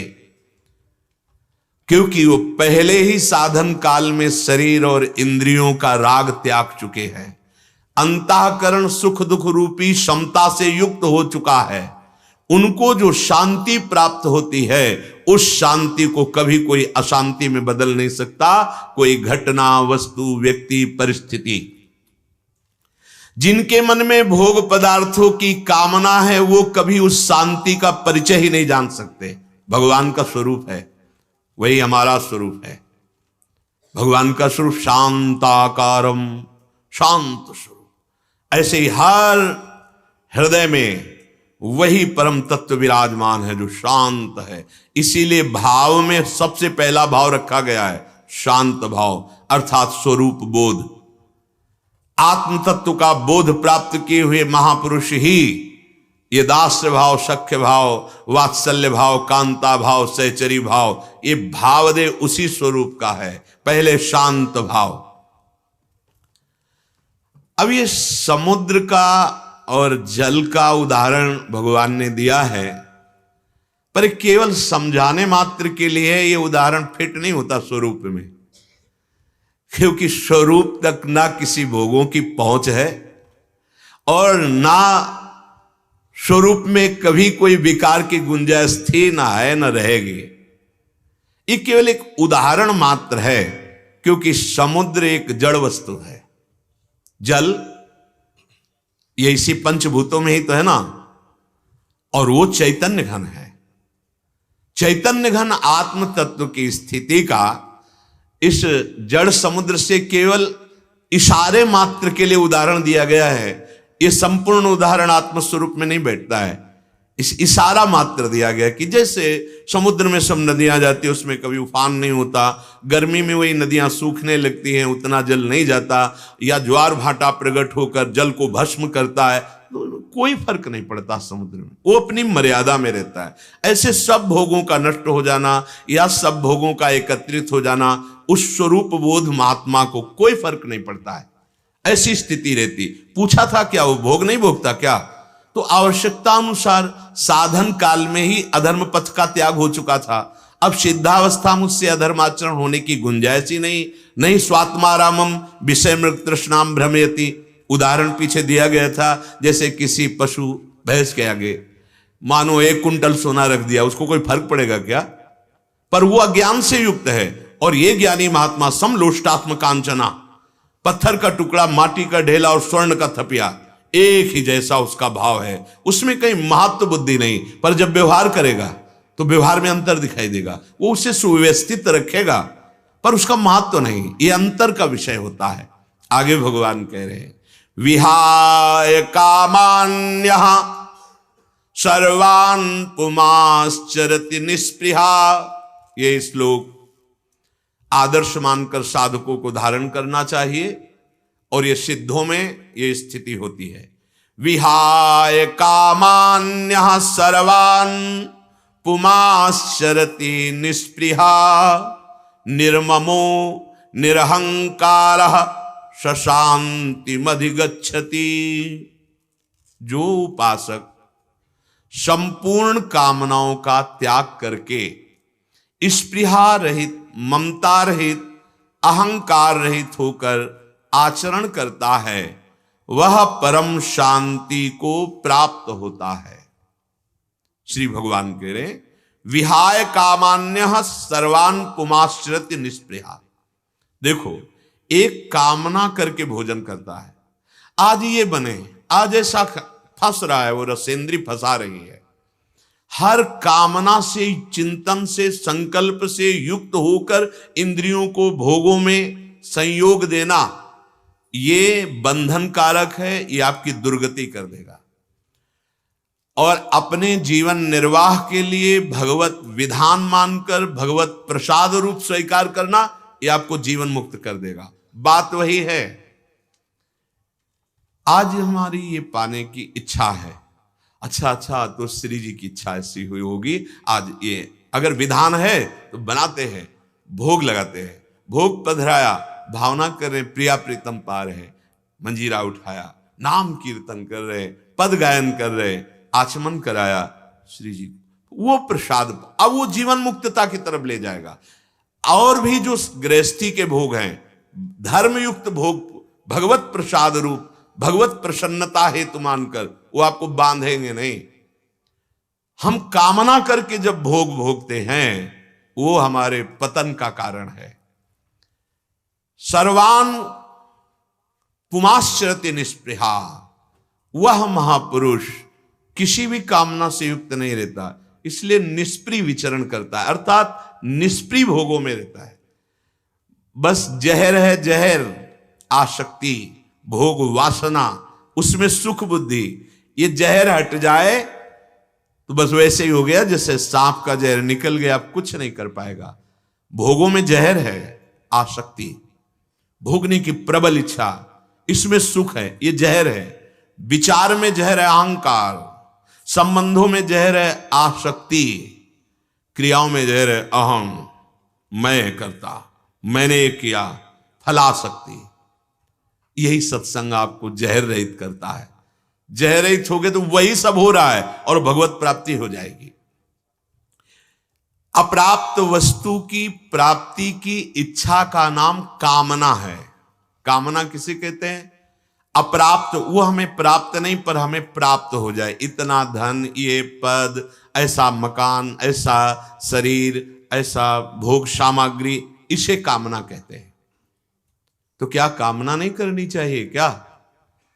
क्योंकि वो पहले ही साधन काल में शरीर और इंद्रियों का राग त्याग चुके हैं। अंतःकरण सुख दुख रूपी क्षमता से युक्त हो चुका है। उनको जो शांति प्राप्त होती है उस शांति को कभी कोई अशांति में बदल नहीं सकता, कोई घटना, वस्तु, व्यक्ति, परिस्थिति। जिनके मन में भोग पदार्थों की कामना है वो कभी उस शांति का परिचय ही नहीं जान सकते। भगवान का स्वरूप है, वही हमारा स्वरूप है। भगवान का स्वरूप शांताकारम, शांत स्वरूप। ऐसे ही हर हृदय में वही परम तत्व विराजमान है जो शांत है। इसीलिए भाव में सबसे पहला भाव रखा गया है शांत भाव, अर्थात स्वरूप बोध। आत्म तत्व का बोध प्राप्त किए हुए महापुरुष ही ये दास्य भाव, सख्य भाव, वात्सल्य भाव, कांता भाव, सहचरी भाव, ये भाव दे उसी स्वरूप का है। पहले शांत भाव। अब ये समुद्र का और जल का उदाहरण भगवान ने दिया है, पर केवल समझाने मात्र के लिए ये उदाहरण फिट नहीं होता स्वरूप में, क्योंकि स्वरूप तक ना किसी भोगों की पहुंच है और ना स्वरूप में कभी कोई विकार की गुंजाइश थी, ना है, ना रहेगी। ये केवल एक उदाहरण मात्र है, क्योंकि समुद्र एक जड़ वस्तु है। जल ये इसी पंचभूतों में ही तो है ना, और वो चैतन्य घन है। चैतन्य घन आत्म तत्व की स्थिति का इस जड़ समुद्र से केवल इशारे मात्र के लिए उदाहरण दिया गया है। ये संपूर्ण उदाहरण आत्मस्वरूप में नहीं बैठता है, इस इशारा मात्र दिया गया कि जैसे समुद्र में सब नदियां जाती है, उसमें कभी उफान नहीं होता, गर्मी में वही नदियां सूखने लगती हैं, उतना जल नहीं जाता, या ज्वार भाटा प्रकट होकर जल को भस्म करता है, तो कोई फर्क नहीं पड़ता समुद्र में, वो अपनी मर्यादा में रहता है। ऐसे सब भोगों का नष्ट हो जाना या सब भोगों का एकत्रित हो जाना, उस स्वरूप बोध महात्मा को कोई फर्क नहीं पड़ता है। ऐसी स्थिति रहती। पूछा था क्या वो भोग नहीं भोगता क्या? तो आवश्यकता अनुसार साधन काल में ही अधर्म पथ का त्याग हो चुका था। अब सिद्धावस्था मुझसे अधर्माचरण होने की गुंजाइश ही नहीं। नहीं स्वात्मारामम विषय मृग तृष्णाम भ्रमयति, उदाहरण पीछे दिया गया था, जैसे किसी पशु भैंस के आगे मानो 1 कुंटल सोना रख दिया, उसको कोई फर्क पड़ेगा क्या? पर वो अज्ञान से युक्त है। और ये ज्ञानी महात्मा समलोष्टात्म कांचना, पत्थर का टुकड़ा, माटी का ढेला और स्वर्ण का थपिया, एक ही जैसा उसका भाव है, उसमें कहीं महत्व बुद्धि नहीं। पर जब व्यवहार करेगा तो व्यवहार में अंतर दिखाई देगा। वो उसे सुव्यवस्थित रखेगा पर उसका महत्व नहीं। ये अंतर का विषय होता है। आगे भगवान कह रहे हैं, विहाय कामान्यः सर्वान् पुमाश्चरति निस्पृहा। ये श्लोक आदर्श मानकर साधकों को धारण करना चाहिए और ये सिद्धों में ये स्थिति होती है। विहाय कामान्यः सर्वान् पुमाश्चरति निस्पृहा निर्ममो निरहंकारः शशान्तिमधिगच्छति। जो उपासक संपूर्ण कामनाओं का त्याग करके स्पृहा रहित, ममता रहित, अहंकार रहित होकर आचरण करता है, वह परम शांति को प्राप्त होता है। श्री भगवान कह रहे, विहाय कामान्यः सर्वान् पुमाश्चरति निस्पृहा। देखो, एक कामना करके भोजन करता है, आज ये बने, आज ऐसा फंस रहा है, वो रसेंद्री फंसा रही है। हर कामना से, चिंतन से, संकल्प से युक्त होकर इंद्रियों को भोगों में संयोग देना, ये बंधन कारक है, ये आपकी दुर्गति कर देगा। और अपने जीवन निर्वाह के लिए भगवत विधान मानकर भगवत प्रसाद रूप स्वीकार करना, ये आपको जीवन मुक्त कर देगा। बात वही है, आज हमारी ये पाने की इच्छा है, अच्छा तो श्री जी की इच्छा ऐसी हुई होगी, आज ये अगर विधान है तो बनाते हैं, भोग लगाते हैं, भोग पधराया, भावना कर रहे, प्रिया प्रीतम पा रहे, मंजीरा उठाया, नाम कीर्तन कर रहे, पद गायन कर रहे, आचमन कराया श्री जी, वो प्रसाद अब वो जीवन मुक्तता की तरफ ले जाएगा। और भी जो गृहस्थी के भोग हैं, धर्मयुक्त भोग, भगवत प्रसाद रूप, भगवत प्रसन्नता हेतु मानकर, वो आपको बांधेंगे नहीं। हम कामना करके जब भोग भोगते हैं, वो हमारे पतन का कारण है। सर्वान् पुमाश्चरति निस्पृहा, वह महापुरुष किसी भी कामना से युक्त नहीं रहता, इसलिए निष्प्रिय विचरण करता है, अर्थात निष्प्रिय भोगों में रहता है। बस जहर है, जहर आसक्ति, भोग वासना, उसमें सुख बुद्धि, ये जहर हट जाए तो बस वैसे ही हो गया जैसे सांप का जहर निकल गया, आप कुछ नहीं कर पाएगा। भोगों में जहर है आसक्ति, भोगने की प्रबल इच्छा, इसमें सुख है, ये जहर है। विचार में जहर है अहंकार, संबंधों में जहर है आसक्ति, क्रियाओं में जहर है अहम, मैं करता, मैंने किया, फलासक्ति। यही सत्संग आपको जहर रहित करता है। जहर रहित हो गए तो वही सब हो रहा है और भगवत प्राप्ति हो जाएगी। अप्राप्त वस्तु की प्राप्ति की इच्छा का नाम कामना है। कामना किसे कहते हैं? अप्राप्त, वो हमें प्राप्त नहीं पर हमें प्राप्त हो जाए, इतना धन, ये पद, ऐसा मकान, ऐसा शरीर, ऐसा भोग सामग्री, इसे कामना कहते हैं। तो क्या कामना नहीं करनी चाहिए क्या?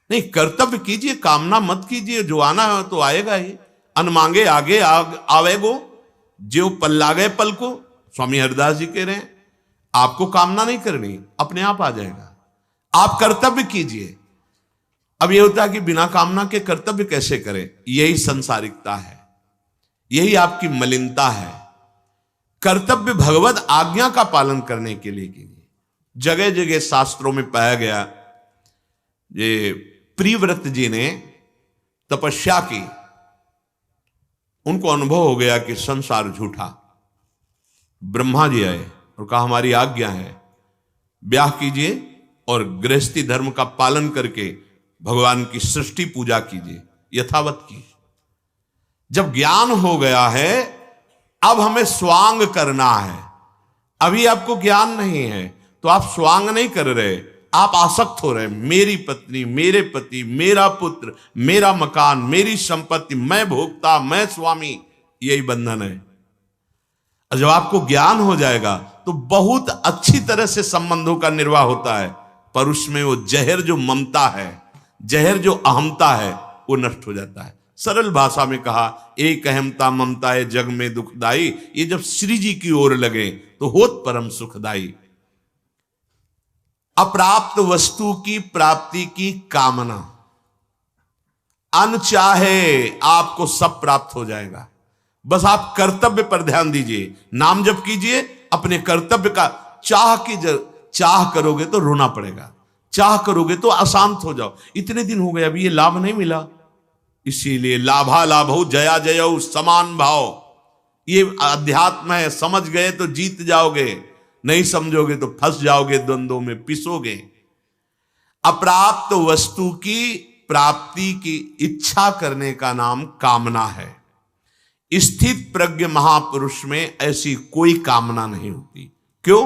नहीं, कर्तव्य कीजिए, कामना मत कीजिए। जो आना है तो आएगा ही, अन मांगे आगे आवेगो, जो पल लागे पल को। स्वामी हरिदास जी कह रहे हैं आपको कामना नहीं करनी, अपने आप आ जाएगा। आप कर्तव्य कीजिए। अब यह होता है कि बिना कामना के कर्तव्य कैसे करें? यही संसारिकता है, यही आपकी मलिनता है। कर्तव्य भगवत आज्ञा का पालन करने के लिए कीजिए। जगह जगह शास्त्रों में पाया गया, ये प्रियव्रत जी ने तपस्या की, उनको अनुभव हो गया कि संसार झूठा। ब्रह्मा जी आए और कहा हमारी आज्ञा है, ब्याह कीजिए और गृहस्थी धर्म का पालन करके भगवान की सृष्टि पूजा कीजिए, यथावत की। जब ज्ञान हो गया है, अब हमें स्वांग करना है। अभी आपको ज्ञान नहीं है तो आप स्वांग नहीं कर रहे, आप आसक्त हो रहे हैं, मेरी पत्नी, मेरे पति, मेरा पुत्र, मेरा मकान, मेरी संपत्ति, मैं भोक्ता, मैं स्वामी, यही बंधन है। और जब आपको ज्ञान हो जाएगा तो बहुत अच्छी तरह से संबंधों का निर्वाह होता है, पर उसमें वो जहर जो ममता है, जहर जो अहमता है, वो नष्ट हो जाता है। सरल भाषा में कहा, एक अहमता ममता है जग में दुखदाई, ये जब श्री जी की ओर लगे तो होत परम सुखदाई। अप्राप्त वस्तु की प्राप्ति की कामना, अनचाहे आपको सब प्राप्त हो जाएगा, बस आप कर्तव्य पर ध्यान दीजिए, नाम जप कीजिए, अपने कर्तव्य का चाह करोगे तो रोना पड़ेगा, चाह करोगे तो अशांत हो जाओ। इतने दिन हो गए अभी ये लाभ नहीं मिला, इसीलिए लाभा लाभो जया जयो समान भाव, ये अध्यात्म है। समझ गए तो जीत जाओगे, नहीं समझोगे तो फंस जाओगे, द्वंद्वों में पिसोगे। अप्राप्त वस्तु की प्राप्ति की इच्छा करने का नाम कामना है। स्थित प्रज्ञ महापुरुष में ऐसी कोई कामना नहीं होती। क्यों?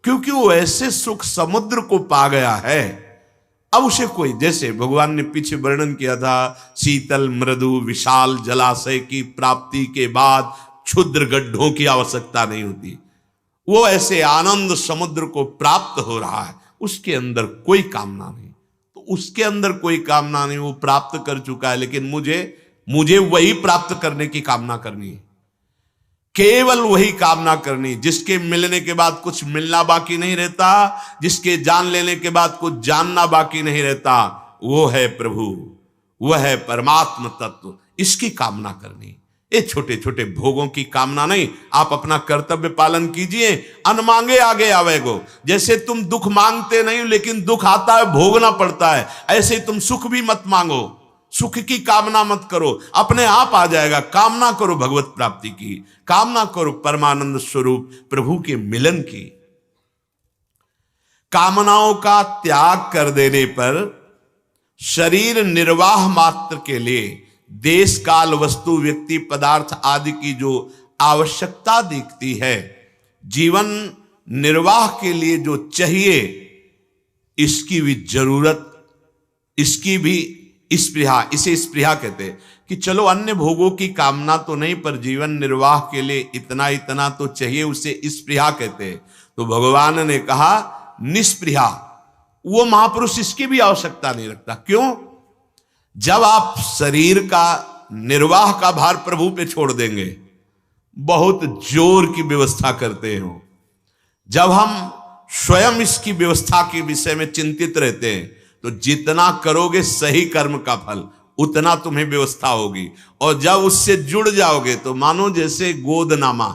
क्योंकि वो ऐसे सुख समुद्र को पा गया है, अब उसे कोई, जैसे भगवान ने पीछे वर्णन किया था, शीतल मृदु विशाल जलाशय की प्राप्ति के बाद क्षुद्र गड्ढों की आवश्यकता नहीं होती। वो ऐसे आनंद समुद्र को प्राप्त हो रहा है, उसके अंदर कोई कामना नहीं। तो उसके अंदर कोई कामना नहीं, वो प्राप्त कर चुका है, लेकिन मुझे वही प्राप्त करने की कामना करनी है, केवल वही कामना करनी, जिसके मिलने के बाद कुछ मिलना बाकी नहीं रहता, जिसके जान लेने के बाद कुछ जानना बाकी नहीं रहता, वो है प्रभु, वह है परमात्म तत्व। इसकी कामना करनी, ये छोटे छोटे भोगों की कामना नहीं। आप अपना कर्तव्य पालन कीजिए, अनमांगे आगे आवेगो। जैसे तुम दुख मांगते नहीं, लेकिन दुख आता है, भोगना पड़ता है, ऐसे तुम सुख भी मत मांगो, सुख की कामना मत करो, अपने आप आ जाएगा। कामना करो भगवत प्राप्ति की, कामना करो परमानंद स्वरूप प्रभु के मिलन की। कामनाओं का त्याग कर देने पर शरीर निर्वाह मात्र के लिए देश काल वस्तु व्यक्ति पदार्थ आदि की जो आवश्यकता दिखती है, जीवन निर्वाह के लिए जो चाहिए, इसकी भी जरूरत, इसकी भी स्पृहा, इसे स्पृहा कहते हैं कि चलो अन्य भोगों की कामना तो नहीं, पर जीवन निर्वाह के लिए इतना इतना तो चाहिए, उसे स्पृहा कहते हैं। तो भगवान ने कहा निस्पृहा, वो महापुरुष इसकी भी आवश्यकता नहीं रखता। क्यों? जब आप शरीर का निर्वाह का भार प्रभु पे छोड़ देंगे, बहुत जोर की व्यवस्था करते हो, जब हम स्वयं इसकी व्यवस्था के विषय में चिंतित रहते हैं, तो जितना करोगे सही कर्म का फल, उतना तुम्हें व्यवस्था होगी। और जब उससे जुड़ जाओगे तो मानो जैसे गोदनामा,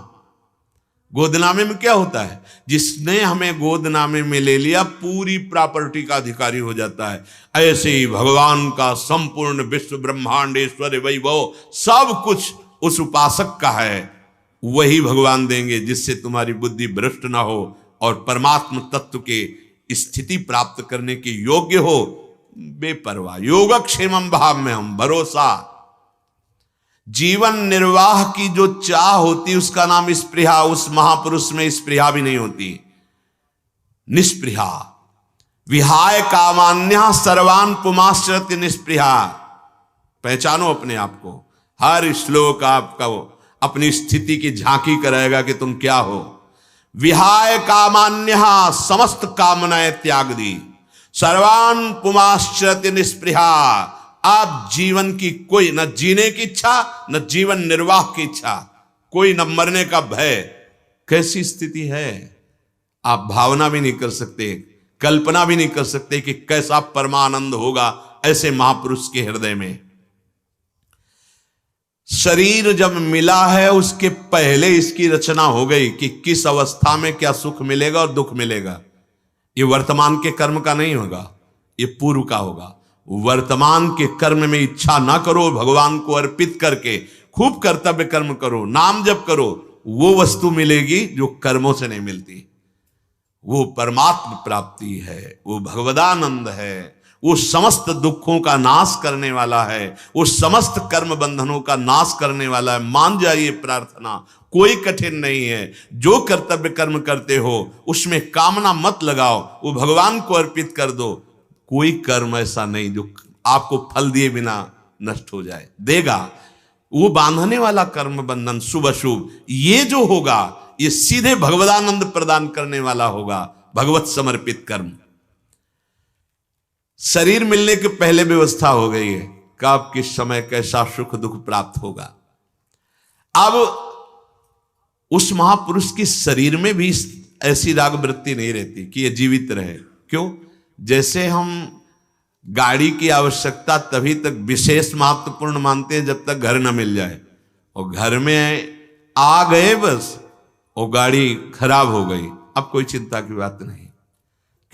गोदनामे में क्या होता है, जिसने हमें गोदनामे में ले लिया पूरी प्रॉपर्टी का अधिकारी हो जाता है। ऐसे ही भगवान का संपूर्ण विश्व ब्रह्मांड ऐश्वर्य वैभव सब कुछ उस उपासक का है, वही भगवान देंगे, जिससे तुम्हारी बुद्धि भ्रष्ट ना हो और परमात्म तत्व के स्थिति प्राप्त करने के योग्य हो। बेपरवाह योगक्षेमम भाव में हम भरोसा। जीवन निर्वाह की जो चाह होती उसका नाम स्पृहा, उस महापुरुष में स्पृहा भी नहीं होती, निस्पृहा। विहाय कामान्या सर्वान पुमाश्रति निस्पृहा। पहचानो अपने आप को, हर श्लोक आपका वो अपनी स्थिति की झांकी कराएगा कि तुम क्या हो। विहाय कामान्य समस्त कामनाएं त्याग दी, सर्वान पुमाश्रति निस्पृहा। आप जीवन की कोई, न जीने की इच्छा, न जीवन निर्वाह की इच्छा, कोई न मरने का भय। कैसी स्थिति है, आप भावना भी नहीं कर सकते, कल्पना भी नहीं कर सकते कि कैसा परमानंद होगा ऐसे महापुरुष के हृदय में। शरीर जब मिला है उसके पहले इसकी रचना हो गई कि किस अवस्था में क्या सुख मिलेगा और दुख मिलेगा। ये वर्तमान के कर्म का नहीं होगा, ये पूर्व का होगा। वर्तमान के कर्म में इच्छा ना करो, भगवान को अर्पित करके खूब कर्तव्य कर्म करो, नाम जप करो, वो वस्तु मिलेगी जो कर्मों से नहीं मिलती। वो परमात्म प्राप्ति है, वो भगवदानंद है, वो समस्त दुखों का नाश करने वाला है, वो समस्त कर्म बंधनों का नाश करने वाला है। मान जाइए, प्रार्थना कोई कठिन नहीं है। जो कर्तव्य कर्म करते हो उसमें कामना मत लगाओ, वो भगवान को अर्पित कर दो। कोई कर्म ऐसा नहीं जो आपको फल दिए बिना नष्ट हो जाए, देगा। वो बांधने वाला कर्म बंधन शुभ अशुभ ये जो होगा, ये सीधे भगवदानंद प्रदान करने वाला होगा, भगवत समर्पित कर्म। शरीर मिलने के पहले व्यवस्था हो गई है, कब किस समय कैसा सुख दुख प्राप्त होगा। अब उस महापुरुष के शरीर में भी ऐसी राग वृत्ति नहीं रहती कि ये जीवित रहे। क्यों? जैसे हम गाड़ी की आवश्यकता तभी तक विशेष महत्वपूर्ण मानते हैं जब तक घर न मिल जाए, और घर में आ गए बस वो गाड़ी खराब हो गई, अब कोई चिंता की बात नहीं,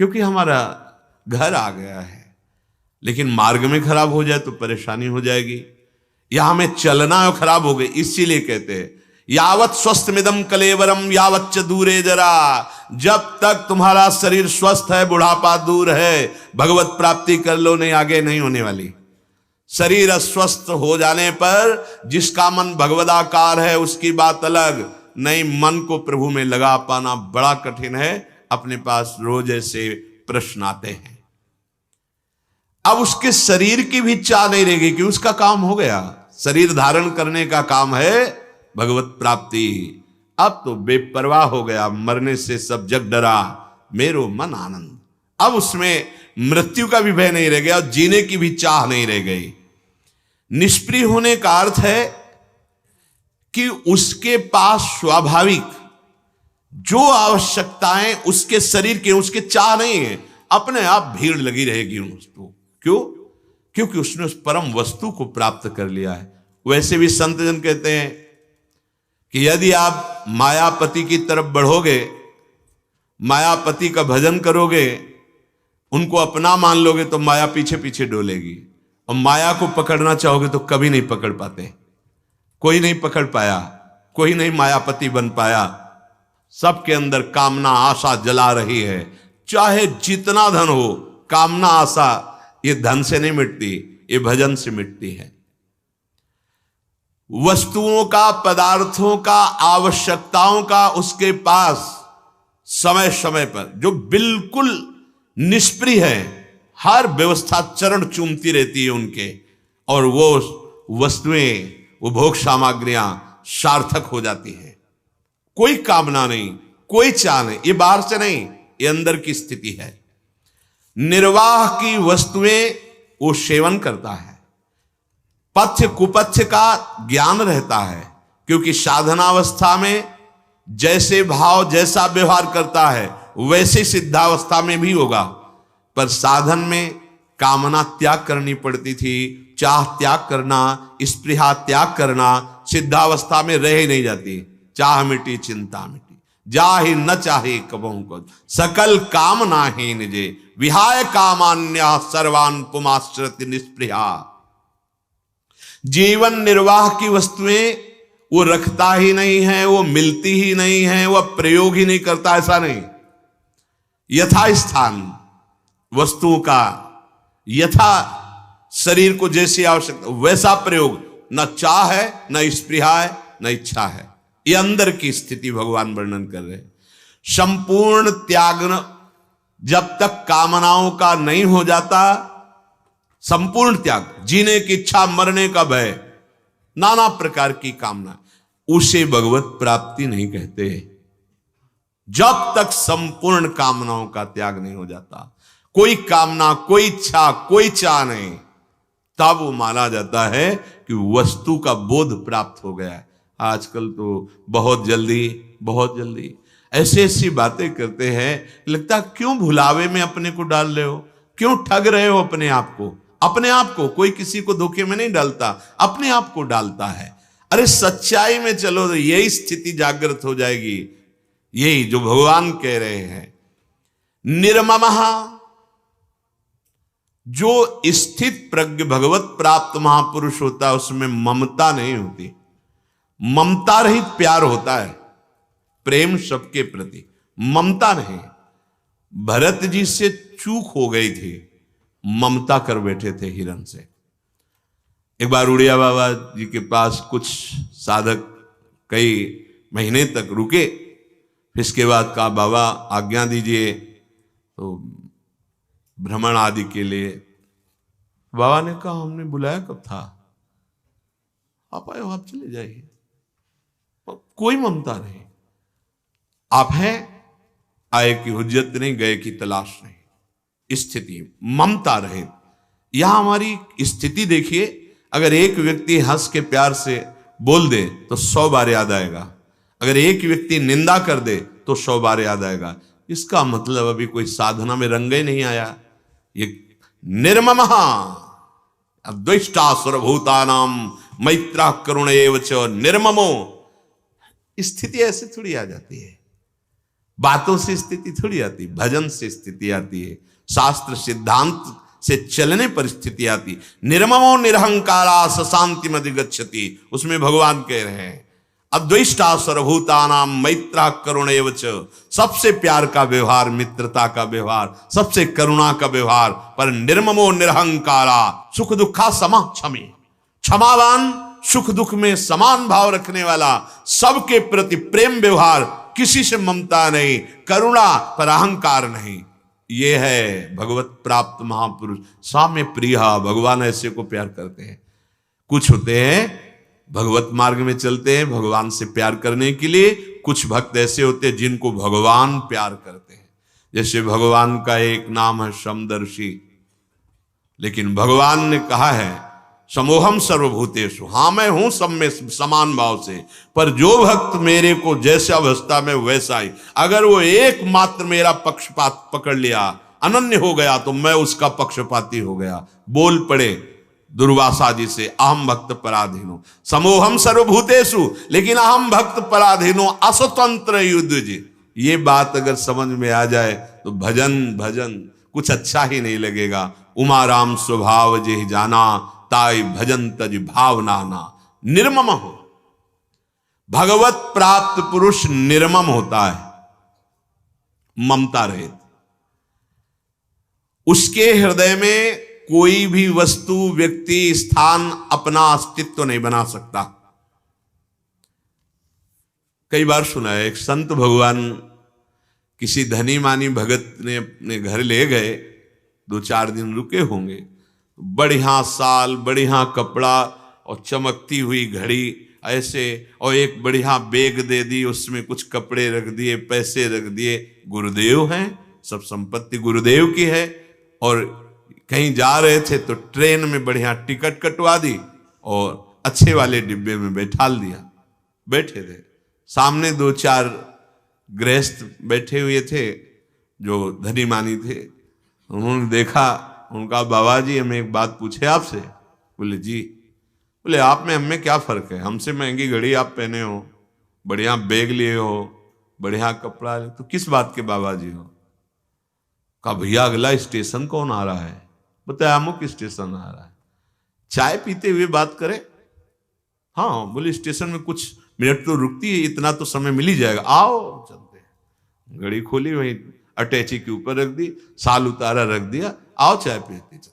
क्योंकि हमारा घर आ गया है। लेकिन मार्ग में खराब हो जाए तो परेशानी हो जाएगी। यहां में चलना और खराब हो गई, इसीलिए कहते हैं यावत स्वस्थ मिदम कलेवरम यावच्च दूरे जरा। जब तक तुम्हारा शरीर स्वस्थ है, बुढ़ापा दूर है, भगवत प्राप्ति कर लो, नहीं आगे नहीं होने वाली। शरीर अस्वस्थ हो जाने पर जिसका मन भगवदाकार है उसकी बात अलग, नहीं मन को प्रभु में लगा पाना बड़ा कठिन है। अपने पास रोज ऐसे प्रश्न आते हैं। अब उसके शरीर की भी चाह नहीं रहेगी कि उसका काम हो गया, शरीर धारण करने का काम है भगवत प्राप्ति। अब तो बेपरवाह हो गया, मरने से सब जग डरा मेरो मन आनंद। अब उसमें मृत्यु का भी भय नहीं रह गया और जीने की भी चाह नहीं रह गई। निष्प्रिय होने का अर्थ है कि उसके पास स्वाभाविक जो आवश्यकताएं उसके शरीर के, उसके चाह नहीं है, अपने आप भीड़ लगी रहेगी उसको। क्यों? क्योंकि उसने उस परम वस्तु को प्राप्त कर लिया है। वैसे भी संत जन कहते हैं कि यदि आप मायापति की तरफ बढ़ोगे, मायापति का भजन करोगे, उनको अपना मान लोगे तो माया पीछे पीछे डोलेगी, और माया को पकड़ना चाहोगे तो कभी नहीं पकड़ पाते। कोई नहीं पकड़ पाया, कोई नहीं मायापति बन पाया। सबके अंदर कामना आशा जला रही है। चाहे जितना धन हो, कामना आशा ये धन से नहीं मिटती, ये भजन से मिटती है। वस्तुओं का, पदार्थों का, आवश्यकताओं का उसके पास समय समय पर जो बिल्कुल निष्प्रिय है, हर व्यवस्था चरण चूमती रहती है उनके, और वो वस्तुएं, वो भोग सामग्रियां सार्थक हो जाती है। कोई कामना नहीं, कोई चाह नहीं। ये बाहर से नहीं, ये अंदर की स्थिति है। निर्वाह की वस्तुएं वो सेवन करता है। पथ्य कुपथ्य का ज्ञान रहता है, क्योंकि साधनावस्था में जैसे भाव जैसा व्यवहार करता है वैसे सिद्धावस्था में भी होगा। पर साधन में कामना त्याग करनी पड़ती थी, चाह त्याग करना, स्पृहा त्याग करना, सिद्धावस्था में रह ही नहीं जाती। चाह मिटी चिंता मिटी, जाहि न चाहे कबहु को, सकल कामना ही निजे विहाय कामान्या सर्वान पुमाश्रित निष्पृहा। जीवन निर्वाह की वस्तुएं वो रखता ही नहीं है, वो मिलती ही नहीं है, वह प्रयोग ही नहीं करता, ऐसा नहीं। यथा स्थान वस्तुओं का, यथा शरीर को जैसी आवश्यकता वैसा प्रयोग, न चाह है, न स्पृहा है, न इच्छा है। ये अंदर की स्थिति भगवान वर्णन कर रहे हैं। संपूर्ण त्याग जब तक कामनाओं का नहीं हो जाता, संपूर्ण त्याग, जीने की इच्छा, मरने का भय, नाना प्रकार की कामना, उसे भगवत प्राप्ति नहीं कहते। जब तक संपूर्ण कामनाओं का त्याग नहीं हो जाता, कोई कामना, कोई इच्छा, कोई चाह नहीं, तब वो माना जाता है कि वस्तु का बोध प्राप्त हो गया है। आजकल तो बहुत जल्दी ऐसी ऐसी बातें करते हैं, लगता क्यों भुलावे में अपने को डाल रहे हो, क्यों ठग रहे हो अपने आप को। अपने आप को कोई किसी को धोखे में नहीं डालता, अपने आप को डालता है। अरे सच्चाई में चलो तो यही स्थिति जागृत हो जाएगी। यही जो भगवान कह रहे हैं, निर्ममः, जो स्थित प्रज्ञ भगवत प्राप्त महापुरुष होता है उसमें ममता नहीं होती। ममता रहित प्यार होता है, प्रेम सबके प्रति, ममता नहीं। भरत जी से चूक हो गई थी, ममता कर बैठे थे हिरण से। एक बार उड़िया बाबा जी के पास कुछ साधक कई महीने तक रुके, फिर इसके बाद कहा बाबा आज्ञा दीजिए तो भ्रमण आदि के लिए। बाबा ने कहा हमने बुलाया कब था, आप आए हो, आप चले जाइए। कोई ममता नहीं, आप हैं, आए की हुज्जत नहीं, गए की तलाश नहीं। स्थिति ममता रहे। यहां हमारी स्थिति देखिए, अगर एक व्यक्ति हंस के प्यार से बोल दे तो 100 बार याद आएगा, अगर एक व्यक्ति निंदा कर दे तो 100 बार याद आएगा। इसका मतलब अभी कोई साधना में रंग ही नहीं आया। ये निर्ममः अद्वेष्टा सर्वभूतानाम मैत्रा करुण एव च निर्ममो। स्थिति ऐसे थोड़ी आ जाती है, बातों से स्थिति थोड़ी आती, भजन से स्थिति आती है, शास्त्र सिद्धांत से चलने पर स्थिति आती। निर्ममो निरहंकारा सशांति मधिगच्छति, उसमें भगवान कह रहे हैं अद्वेष्टा सर्वभूतानाम मैत्रा करुण एव च, सबसे प्यार का व्यवहार, मित्रता का व्यवहार, सबसे करुणा का व्यवहार। पर निर्ममो निरहंकारा सुख दुखा समा क्षमी, क्षमावान, सुख दुख में समान भाव रखने वाला, सबके प्रति प्रेम व्यवहार, किसी से ममता नहीं, करुणा पर अहंकार नहीं। ये है भगवत प्राप्त महापुरुष। साम्य प्रिया, भगवान ऐसे को प्यार करते हैं। कुछ होते हैं भगवत मार्ग में चलते हैं भगवान से प्यार करने के लिए, कुछ भक्त ऐसे होते हैं जिनको भगवान प्यार करते हैं। जैसे भगवान का एक नाम है समदर्शी, लेकिन भगवान ने कहा है समोहम सर्वभूतेषु, हाँ मैं हूं सब में समान भाव से, पर जो भक्त मेरे को जैसा अवस्था में वैसा ही, अगर वो एकमात्र मेरा पक्षपात पकड़ लिया, अनन्य हो गया, तो मैं उसका पक्षपाती हो गया। बोल पड़े दुर्वासा जी से अहम भक्त पराधीनो, समोहम सर्वभूतेषु, लेकिन अहम भक्त पराधीनो असतंत्र युद्ध जी। ये बात अगर समझ में आ जाए तो भजन कुछ अच्छा ही नहीं लगेगा। उमाराम स्वभाव जे जाना, ताई भजन तज भावनाना। निर्मम हो, भगवत प्राप्त पुरुष निर्मम होता है, ममता रहित। उसके हृदय में कोई भी वस्तु, व्यक्ति, स्थान अपना अस्तित्व नहीं बना सकता। कई बार सुना है एक संत भगवान किसी धनी मानी भगत ने अपने घर ले गए, 2-4 दिन रुके होंगे, बढ़िया साल, बढ़िया कपड़ा और चमकती हुई घड़ी ऐसे, और एक बढ़िया बैग दे दी, उसमें कुछ कपड़े रख दिए, पैसे रख दिए। गुरुदेव हैं, सब संपत्ति गुरुदेव की है। और कहीं जा रहे थे तो ट्रेन में बढ़िया टिकट कटवा दी और अच्छे वाले डिब्बे में बैठाल दिया। बैठे थे, सामने 2-4 गृहस्थ बैठे हुए थे जो धनी मानी थे। उन्होंने देखा, उनका बाबा जी हमें एक बात पूछे आपसे। बोले जी। बोले आप में हमें क्या फर्क है, हमसे महंगी घड़ी आप पहने हो, बढ़िया बैग लिए हो, बढ़िया कपड़ा, तो किस बात के बाबा जी हो। कहा भैया अगला स्टेशन कौन आ रहा है, बताया अमुक स्टेशन आ रहा है, चाय पीते हुए बात करें। हाँ बोले स्टेशन में कुछ मिनट तो रुकती है, इतना तो समय मिल ही जाएगा, आओ चलते हैं। घड़ी खोली, वहीं अटैची के ऊपर रख दी, साल उतारा रख दिया, आओ चाय पीते चल।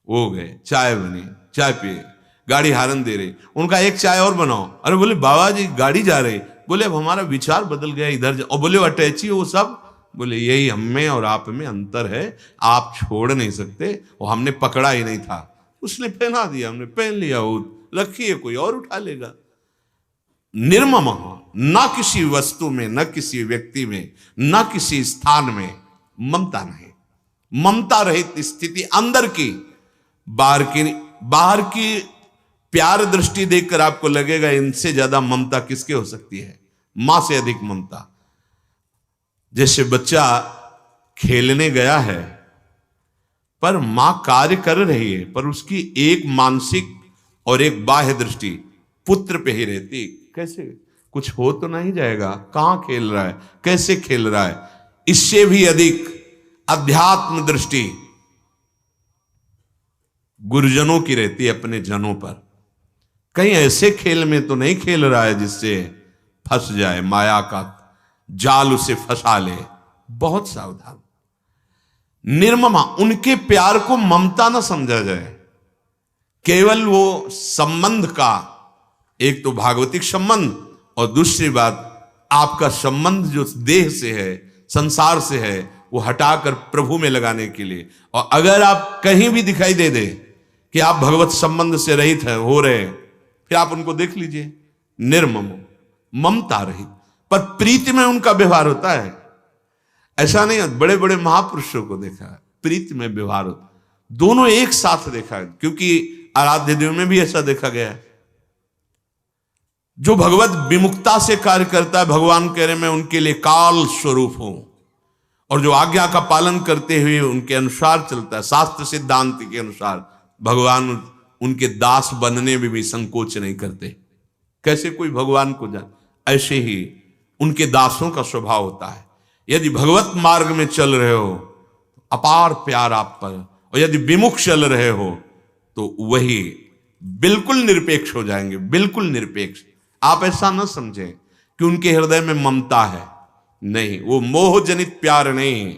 वो गए, चाय बनी, चाय पिए, गाड़ी हारन दे रही, उनका एक चाय और बनाओ। अरे बोले बाबा जी गाड़ी जा रही। बोले अब हमारा विचार बदल गया, इधर जा। और बोले अटैची वो सब। बोले यही हम में और आप में अंतर है, आप छोड़ नहीं सकते, वो हमने पकड़ा ही नहीं था, उसने पहना दिया, हमने पहन लिया, वो रखिए कोई और उठा लेगा। निर्मम, न किसी वस्तु में, न किसी व्यक्ति में, न किसी स्थान में ममता नहीं। ममता रहित स्थिति अंदर की, बाहर की प्यार दृष्टि देखकर आपको लगेगा इनसे ज्यादा ममता किसके हो सकती है, मां से अधिक ममता। जैसे बच्चा खेलने गया है पर मां कार्य कर रही है, पर उसकी एक मानसिक और एक बाह्य दृष्टि पुत्र पे ही रहती। कैसे, कुछ हो तो नहीं जाएगा, कहां खेल रहा है, कैसे खेल रहा है। इससे भी अधिक अध्यात्म दृष्टि गुरुजनों की रहती है अपने जनों पर। कहीं ऐसे खेल में तो नहीं खेल रहा है जिससे फंस जाए, माया का जाल उसे फंसा ले। बहुत सावधान। निर्ममा, उनके प्यार को ममता न समझा जाए, केवल वो संबंध का, एक तो भागवतिक संबंध और दूसरी बात आपका संबंध जो देह से है, संसार से है, वो हटाकर प्रभु में लगाने के लिए। और अगर आप कहीं भी दिखाई दे दे कि आप भगवत संबंध से रहित हैं, हो रहे हैं, फिर आप उनको देख लीजिए, निर्मम, ममता रहित, पर प्रीति में उनका व्यवहार होता है। ऐसा नहीं, बड़े बड़े महापुरुषों को देखा है प्रीति में व्यवहार होता, दोनों एक साथ देखा है, क्योंकि आराध्य देव में भी ऐसा देखा गया है। जो भगवत विमुक्ता से कार्य करता है, भगवान कह रहे मैं उनके लिए काल स्वरूप हूं, और जो आज्ञा का पालन करते हुए उनके अनुसार चलता है, शास्त्र सिद्धांत के अनुसार, भगवान उनके दास बनने में भी संकोच नहीं करते। कैसे कोई भगवान को जान, ऐसे ही उनके दासों का स्वभाव होता है। यदि भगवत मार्ग में चल रहे हो अपार प्यार आप पर, और यदि विमुख चल रहे हो तो वही बिल्कुल निरपेक्ष हो जाएंगे, बिल्कुल निरपेक्ष। आप ऐसा न समझें कि उनके हृदय में ममता है, नहीं, वो मोह जनित प्यार नहीं,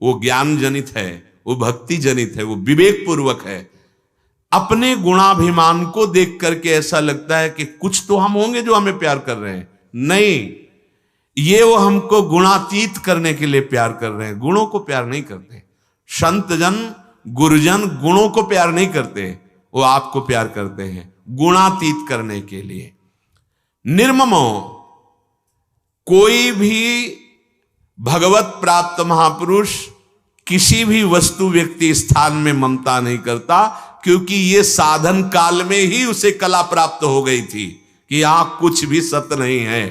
वो ज्ञान जनित है, वो भक्ति जनित है, वो विवेक पूर्वक है। अपने गुणाभिमान को देख करके ऐसा लगता है कि कुछ तो हम होंगे जो हमें प्यार कर रहे हैं, नहीं, ये वो हमको गुणातीत करने के लिए प्यार कर रहे हैं, गुणों को प्यार नहीं करते। संत जन गुरुजन गुणों को प्यार नहीं करते, वो आपको प्यार करते हैं गुणातीत करने के लिए। निर्ममो, कोई भी भगवत प्राप्त महापुरुष किसी भी वस्तु व्यक्ति स्थान में ममता नहीं करता, क्योंकि ये साधन काल में ही उसे कला प्राप्त हो गई थी कि यहां कुछ भी सत्य नहीं है,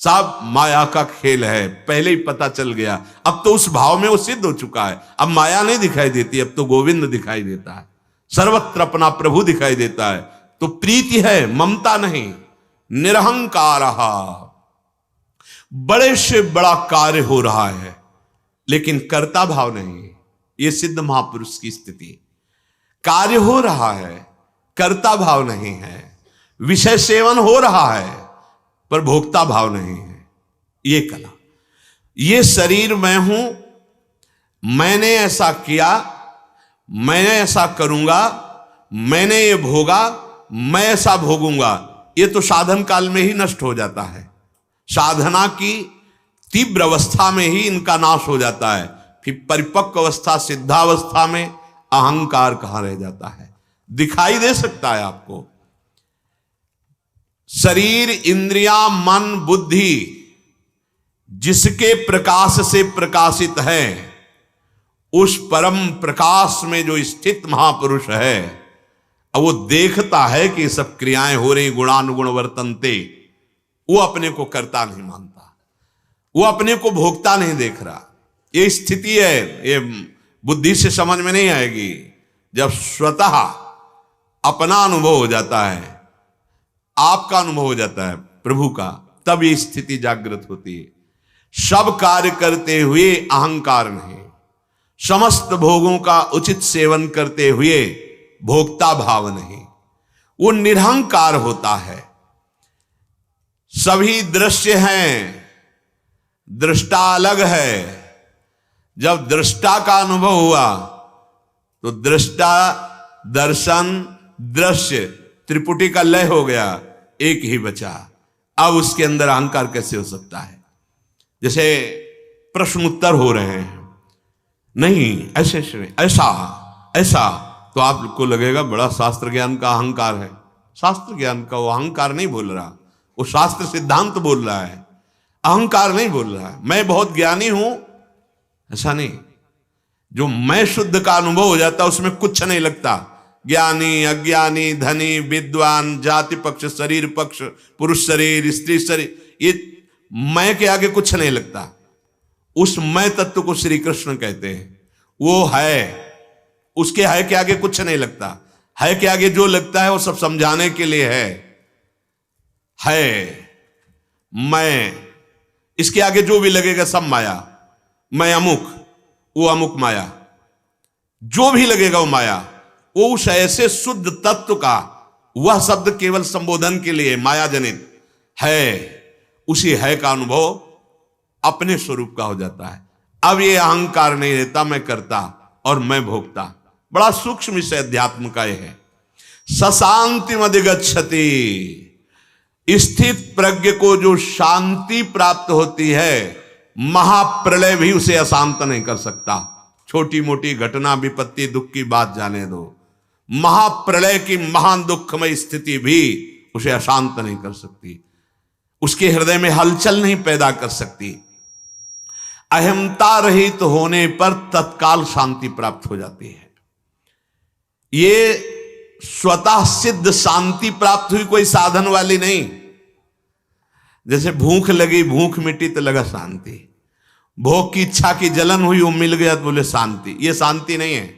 सब माया का खेल है, पहले ही पता चल गया। अब तो उस भाव में वो सिद्ध हो चुका है, अब माया नहीं दिखाई देती, अब तो गोविंद दिखाई देता है, सर्वत्र अपना प्रभु दिखाई देता है। तो प्रीति है, ममता नहीं। निरहंकार, बड़े से बड़ा कार्य हो रहा है लेकिन कर्ता भाव नहीं, ये सिद्ध महापुरुष की स्थिति। कार्य हो रहा है, कर्ता भाव नहीं है, विषय सेवन हो रहा है पर भोक्ता भाव नहीं है। ये कला, ये शरीर मैं हूं, मैंने ऐसा किया, मैंने ऐसा करूंगा, मैंने ये भोगा, मैं ऐसा भोगूंगा, ये तो साधन काल में ही नष्ट हो जाता है। साधना की तीव्र अवस्था में ही इनका नाश हो जाता है। फिर परिपक्व अवस्था, सिद्धावस्था में अहंकार कहां रह जाता है। दिखाई दे सकता है आपको, शरीर, इंद्रियां, मन, बुद्धि जिसके प्रकाश से प्रकाशित है, उस परम प्रकाश में जो स्थित महापुरुष है, अब वो देखता है कि सब क्रियाएं हो रही, गुणानुगुण वर्तनते, वो अपने को कर्ता नहीं मानता, वो अपने को भोक्ता नहीं देख रहा। ये स्थिति है, ये बुद्धि से समझ में नहीं आएगी। जब स्वतः अपना अनुभव हो जाता है, आपका अनुभव हो जाता है प्रभु का, तब ये स्थिति जागृत होती है। सब कार्य करते हुए अहंकार नहीं, समस्त भोगों का उचित सेवन करते हुए भोक्ता भाव नहीं, वो निरहंकार होता है। सभी दृश्य हैं, दृष्टा अलग है। जब दृष्टा का अनुभव हुआ तो दृष्टा, दर्शन, दृश्य, त्रिपुटी का लय हो गया, एक ही बचा। अब उसके अंदर अहंकार कैसे हो सकता है? जैसे प्रश्न उत्तर हो रहे हैं, नहीं ऐसे ऐसा ऐसा, तो आपको लगेगा बड़ा शास्त्र ज्ञान का अहंकार है। शास्त्र ज्ञान का वो अहंकार नहीं बोल रहा, वो शास्त्र सिद्धांत बोल रहा है, अहंकार नहीं बोल रहा है। मैं बहुत ज्ञानी हूं, ऐसा नहीं। जो मैं शुद्ध का अनुभव हो जाता है उसमें कुछ नहीं लगता। ज्ञानी, अज्ञानी, धनी, विद्वान, जाति पक्ष, शरीर पक्ष, पुरुष शरीर, स्त्री शरीर, ये मैं के आगे कुछ नहीं लगता। उस मैं तत्व को श्री कृष्ण कहते हैं। वो है, उसके है के आगे कुछ नहीं लगता। है के आगे जो लगता है वो सब समझाने के लिए है मैं, इसके आगे जो भी लगेगा सब माया। मैं अमुक, वो अमुक माया, जो भी लगेगा वो माया। वो उस ऐसे शुद्ध तत्व का, वह शब्द केवल संबोधन के लिए माया जनित है, उसी है का अनुभव अपने स्वरूप का हो जाता है। अब ये अहंकार नहीं रहता मैं करता और मैं भोगता। बड़ा सूक्ष्म विषय अध्यात्म का यह है। सशांतिम अधिगच्छति, स्थित प्रज्ञ को जो शांति प्राप्त होती है, महाप्रलय भी उसे अशांत नहीं कर सकता। छोटी मोटी घटना विपत्ति दुख की बात जाने दो, महाप्रलय की महान दुखमय स्थिति भी उसे अशांत नहीं कर सकती, उसके हृदय में हलचल नहीं पैदा कर सकती। अहमता रहित होने पर तत्काल शांति प्राप्त हो जाती है। ये स्वतः सिद्ध शांति प्राप्त हुई, कोई साधन वाली नहीं। जैसे भूख लगी, भूख मिटी तो लगा शांति, भोग की इच्छा की जलन हुई, वो मिल गया तो बोले शांति। ये शांति नहीं है।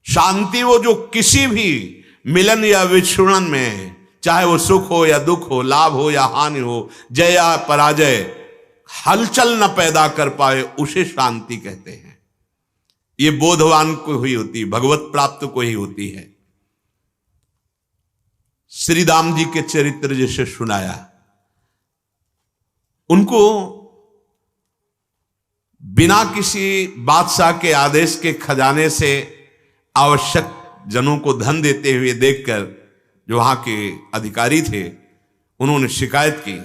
शांति वो जो किसी भी मिलन या विछुड़न में, चाहे वो सुख हो या दुख हो, लाभ हो या हानि हो, जय या पराजय, हलचल न पैदा कर पाए, उसे शांति कहते हैं। ये बोधवान को ही होती, भगवत प्राप्त को ही होती है। श्री राम जी के चरित्र जैसे सुनाया, उनको बिना किसी बादशाह के आदेश के खजाने से आवश्यक जनों को धन देते हुए देखकर जो वहां के अधिकारी थे, उन्होंने शिकायत की।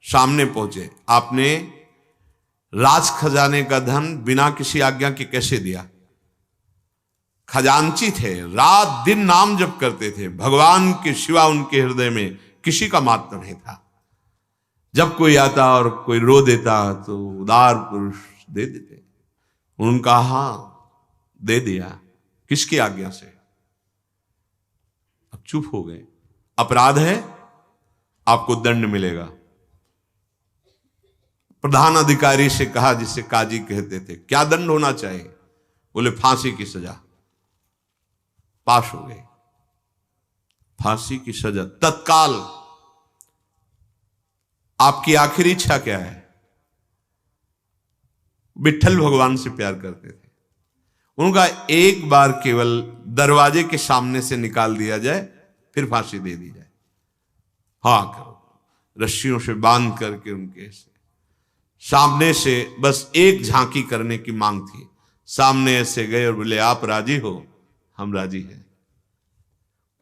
सामने पहुंचे, आपने राज खजाने का धन बिना किसी आज्ञा के कैसे दिया? खजांची थे, रात दिन नाम जप करते थे, भगवान के सिवा उनके हृदय में किसी का मात्र नहीं था। जब कोई आता और कोई रो देता तो उदार पुरुष दे देते। उन्होंने कहा हाँ दे दिया, किसकी आज्ञा से? अब चुप हो गए। अपराध है, आपको दंड मिलेगा। प्रधान अधिकारी से कहा, जिसे काजी कहते थे, क्या दंड होना चाहिए? बोले फांसी की सजा। पास हो गए, फांसी की सजा तत्काल। आपकी आखिरी इच्छा क्या है? विट्ठल भगवान से प्यार करते थे। उनका एक बार केवल दरवाजे के सामने से निकाल दिया जाए, फिर फांसी दे दी जाए। हाँ करो, रस्सियों से बांध करके उनके सामने से बस एक झांकी करने की मांग थी। सामने ऐसे गए और बोले आप राजी हो? हम राजी हैं।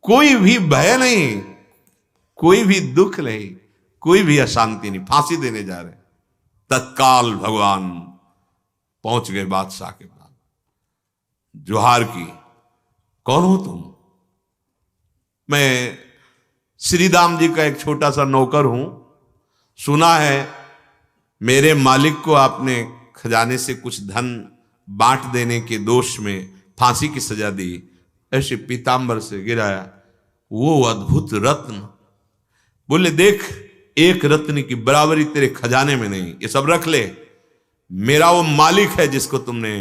कोई भी भय नहीं, कोई भी दुख नहीं, कोई भी अशांति नहीं, फांसी देने जा रहे। तत्काल भगवान पहुंच गए बादशाह के पास, जोहार की, कौन हो तुम? मैं श्री राम जी का एक छोटा सा नौकर हूं। सुना है मेरे मालिक को आपने खजाने से कुछ धन बांट देने के दोष में फांसी की सजा दी। ऐसे पीतांबर से गिराया वो अद्भुत रत्न। बोले देख, एक रत्न की बराबरी तेरे खजाने में नहीं, ये सब रख ले। मेरा वो मालिक है जिसको तुमने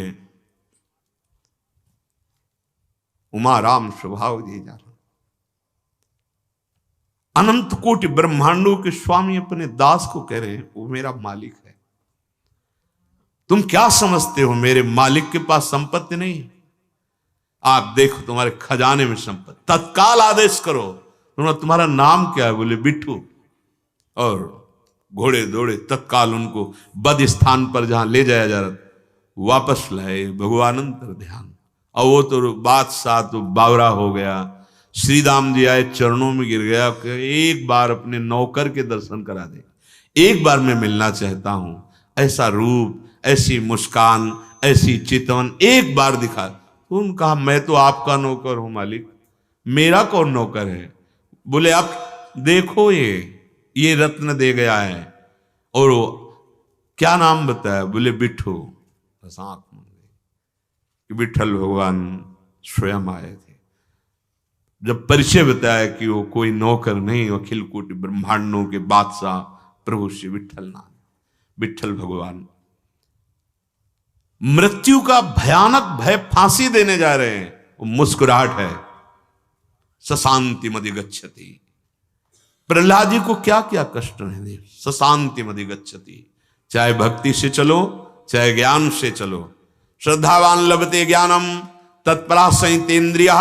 उमा राम स्वभाव दिए जा रहा। अनंत कोटि ब्रह्मांडों के स्वामी अपने दास को कह रहे हैं वो मेरा मालिक है। तुम क्या समझते हो मेरे मालिक के पास संपत्ति नहीं? आप देखो तुम्हारे खजाने में संपत्ति। तत्काल आदेश करो। तुम्हारा नाम क्या है? बोले बिट्ठू। और घोड़े दौड़े, तत्काल उनको बद स्थान पर जहां ले जाया जा रहा वापस लाए। भगवानंतर ध्यान। और वो तो बादशाह तो बावरा हो गया। श्री राम जी आए, चरणों में गिर गया कि एक बार अपने नौकर के दर्शन करा दे, एक बार मैं मिलना चाहता हूं। ऐसा रूप, ऐसी मुस्कान, ऐसी चितवन एक बार दिखा। तो उन्होंने कहा मैं तो आपका नौकर हूं मालिक, मेरा कौन नौकर है? बोले आप देखो ये रत्न दे गया है। और क्या नाम बताया? बोले बिट्ठू। कि विट्ठल भगवान स्वयं आए थे। जब परिचय बताया कि वो कोई नौकर नहीं, अखिल कोटि ब्रह्मांडों के बादशाह प्रभु श्री विट्ठल नाम, विट्ठल भगवान। मृत्यु का भयानक भय, फांसी देने जा रहे हैं, वो मुस्कुराहट है। सशांति मधिगच्छति। प्रहलाद जी को क्या क्या कष्ट नहीं, सशांति मधिगच्छति। चाहे भक्ति से चलो, चाहे ज्ञान से चलो। श्रद्धावान लभते ज्ञानम तत्परा संयतेन्द्रिया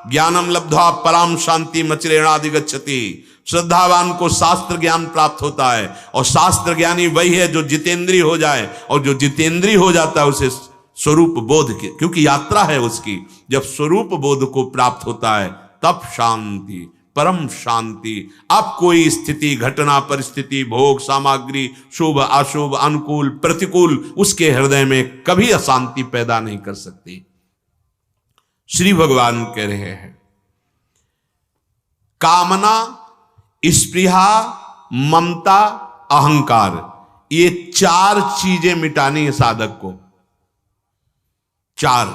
ज्ञानम लब्ध्वा पराम शांति मचिरेणाधिगच्छति। श्रद्धावान को शास्त्र ज्ञान प्राप्त होता है, और शास्त्र ज्ञानी वही है जो जितेंद्रीय हो जाए, और जो जितेंद्रीय हो जाता है उसे स्वरूप बोध की, क्योंकि यात्रा है उसकी, जब स्वरूप बोध को प्राप्त होता है तब शांति, परम शांति। अब कोई स्थिति, घटना, परिस्थिति, भोग, सामग्री, शुभ अशुभ, अनुकूल प्रतिकूल, उसके हृदय में कभी अशांति पैदा नहीं कर सकती। श्री भगवान कह रहे हैं कामना, स्पृहा, ममता, अहंकार, ये 4 चीजें मिटानी है साधक को। 4,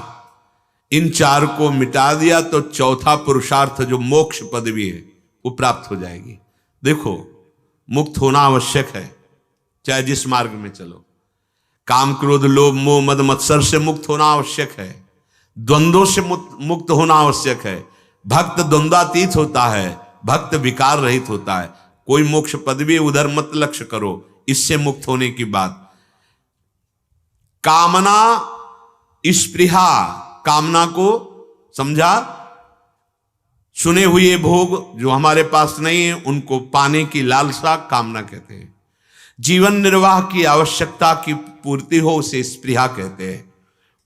इन 4 को मिटा दिया तो चौथा पुरुषार्थ जो मोक्ष पदवी है वो प्राप्त हो जाएगी। देखो, मुक्त होना आवश्यक है, चाहे जिस मार्ग में चलो। काम, क्रोध, लोभ, मोह, मद, मत्सर से मुक्त होना आवश्यक है, द्वंद्वों से मुक्त होना आवश्यक है। भक्त द्वंद्वातीत होता है, भक्त विकार रहित होता है। कोई मोक्ष पदवी उधर मत लक्ष्य करो, इससे मुक्त होने की बात। कामना, स्पृहा, कामना को समझा, सुने हुए भोग जो हमारे पास नहीं है उनको पाने की लालसा कामना कहते हैं। जीवन निर्वाह की आवश्यकता की पूर्ति हो उसे स्पृहा कहते हैं।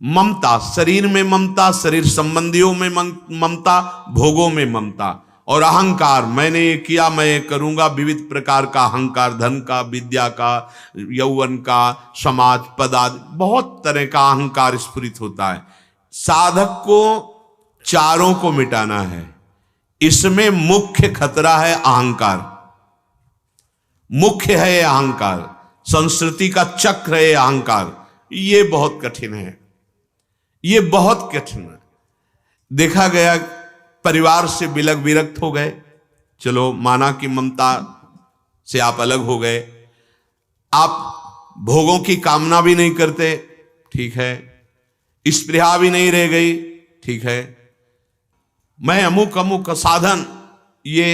ममता, शरीर में ममता, शरीर संबंधियों में ममता, भोगों में ममता। और अहंकार, मैंने ये किया, मैं ये करूंगा, विविध प्रकार का अहंकार, धन का, विद्या का, यौवन का, समाज, पद आदि बहुत तरह का अहंकार स्फुरित होता है। साधक को चारों को मिटाना है। इसमें मुख्य खतरा है अहंकार, मुख्य है ये अहंकार, संस्कृति का चक्र है अहंकार। ये बहुत कठिन है, ये बहुत कठिन है। देखा गया परिवार से विरक्त हो गए, चलो माना कि ममता से आप अलग हो गए, आप भोगों की कामना भी नहीं करते, ठीक है, स्पृहा भी नहीं रह गई, ठीक है, मैं अमुक अमुक का साधन, ये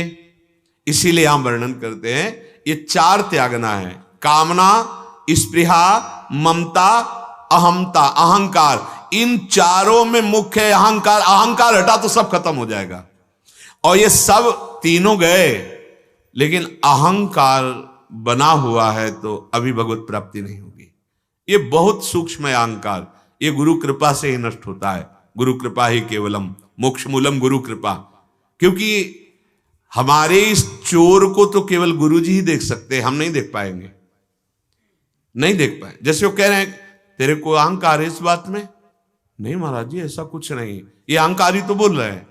इसीलिए हम वर्णन करते हैं ये 4 त्यागना है। कामना, स्पृहा, ममता, अहमता, अहंकार। इन चारों में मुख्य है अहंकार। अहंकार हटा तो सब खत्म हो जाएगा। और ये सब तीनों गए, लेकिन अहंकार बना हुआ है तो अभी भगवत प्राप्ति नहीं होगी। ये बहुत सूक्ष्म है अहंकार, ये गुरु कृपा से ही नष्ट होता है। गुरु कृपा ही केवलम मोक्ष मूलम, गुरु कृपा। क्योंकि हमारे इस चोर को तो केवल गुरु जी ही देख सकते हैं, हम नहीं देख पाएंगे, नहीं देख पाए। जैसे वो कह रहे हैं तेरे को अहंकार है इस बात में, नहीं महाराज जी ऐसा कुछ नहीं, ये अहंकारी तो बोल रहे हैं।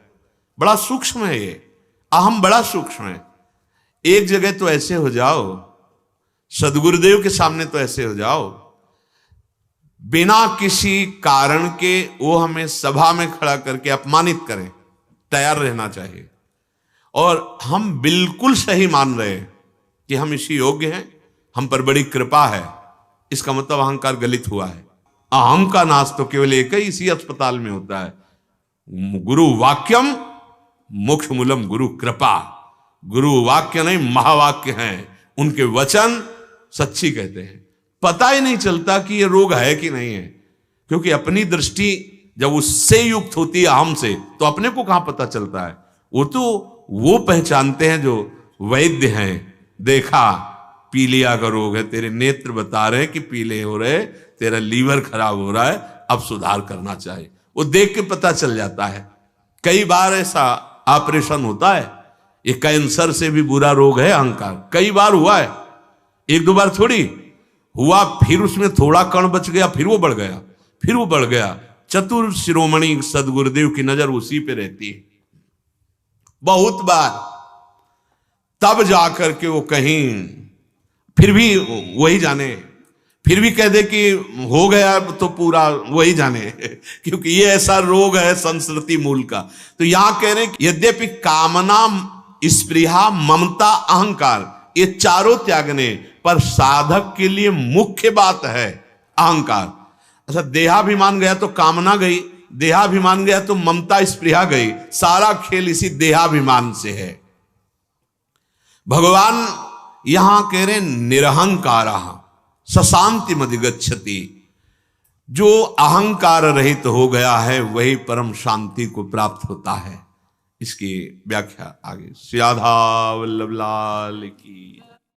बड़ा सूक्ष्म है ये अहम, बड़ा सूक्ष्म है। एक जगह तो ऐसे हो जाओ, सदगुरुदेव के सामने तो ऐसे हो जाओ, बिना किसी कारण के वो हमें सभा में खड़ा करके अपमानित करें, तैयार रहना चाहिए। और हम बिल्कुल सही मान रहे हैं कि हम इसी योग्य हैं, हम पर बड़ी कृपा है, इसका मतलब अहंकार गलित हुआ है। अहम का नाश तो केवल एक ही इसी अस्पताल में होता है। गुरु वाक्यम मोक्ष मूलम, गुरु कृपा। गुरु वाक्य नहीं, महावाक्य हैं, उनके वचन सच्ची कहते हैं। पता ही नहीं चलता कि ये रोग है कि नहीं है, क्योंकि अपनी दृष्टि जब उससे युक्त होती है अहम से, तो अपने को कहां पता चलता है। वो तो वो पहचानते हैं जो वैद्य हैं। देखा पीलिया का रोग है, तेरे नेत्र बता रहे कि पीले हो रहे, तेरा लीवर खराब हो रहा है, अब सुधार करना चाहिए। वो देख के पता चल जाता है। कई बार ऐसा ऑपरेशन होता है। ये कैंसर से भी बुरा रोग है अहंकार, कई बार हुआ है, 1-2 बार थोड़ी हुआ। फिर उसमें थोड़ा कण बच गया, फिर वो बढ़ गया, फिर वो बढ़ गया। चतुर शिरोमणि सदगुरुदेव की नजर उसी पे रहती है बहुत बार। तब जाकर के वो कहीं फिर भी वही जाने, फिर भी कह दे कि हो गया तो पूरा वही जाने क्योंकि ये ऐसा रोग है संस्कृति मूल का। तो यहां कह रहे हैं कि यद्यपि कामना, स्पृहा, ममता, अहंकार, ये चारों त्यागने, पर साधक के लिए मुख्य बात है अहंकार। अच्छा, देहाभिमान गया तो कामना गई, देहाभिमान गया तो ममता स्पृहा गई। सारा खेल इसी देहाभिमान से है। भगवान यहां कह रहे निरहंकार सशांति मधिगच्छति। जो अहंकार रहित हो गया है वही परम शांति को प्राप्त होता है। इसकी व्याख्या आगे। श्री राधा वल्लभ लाल की।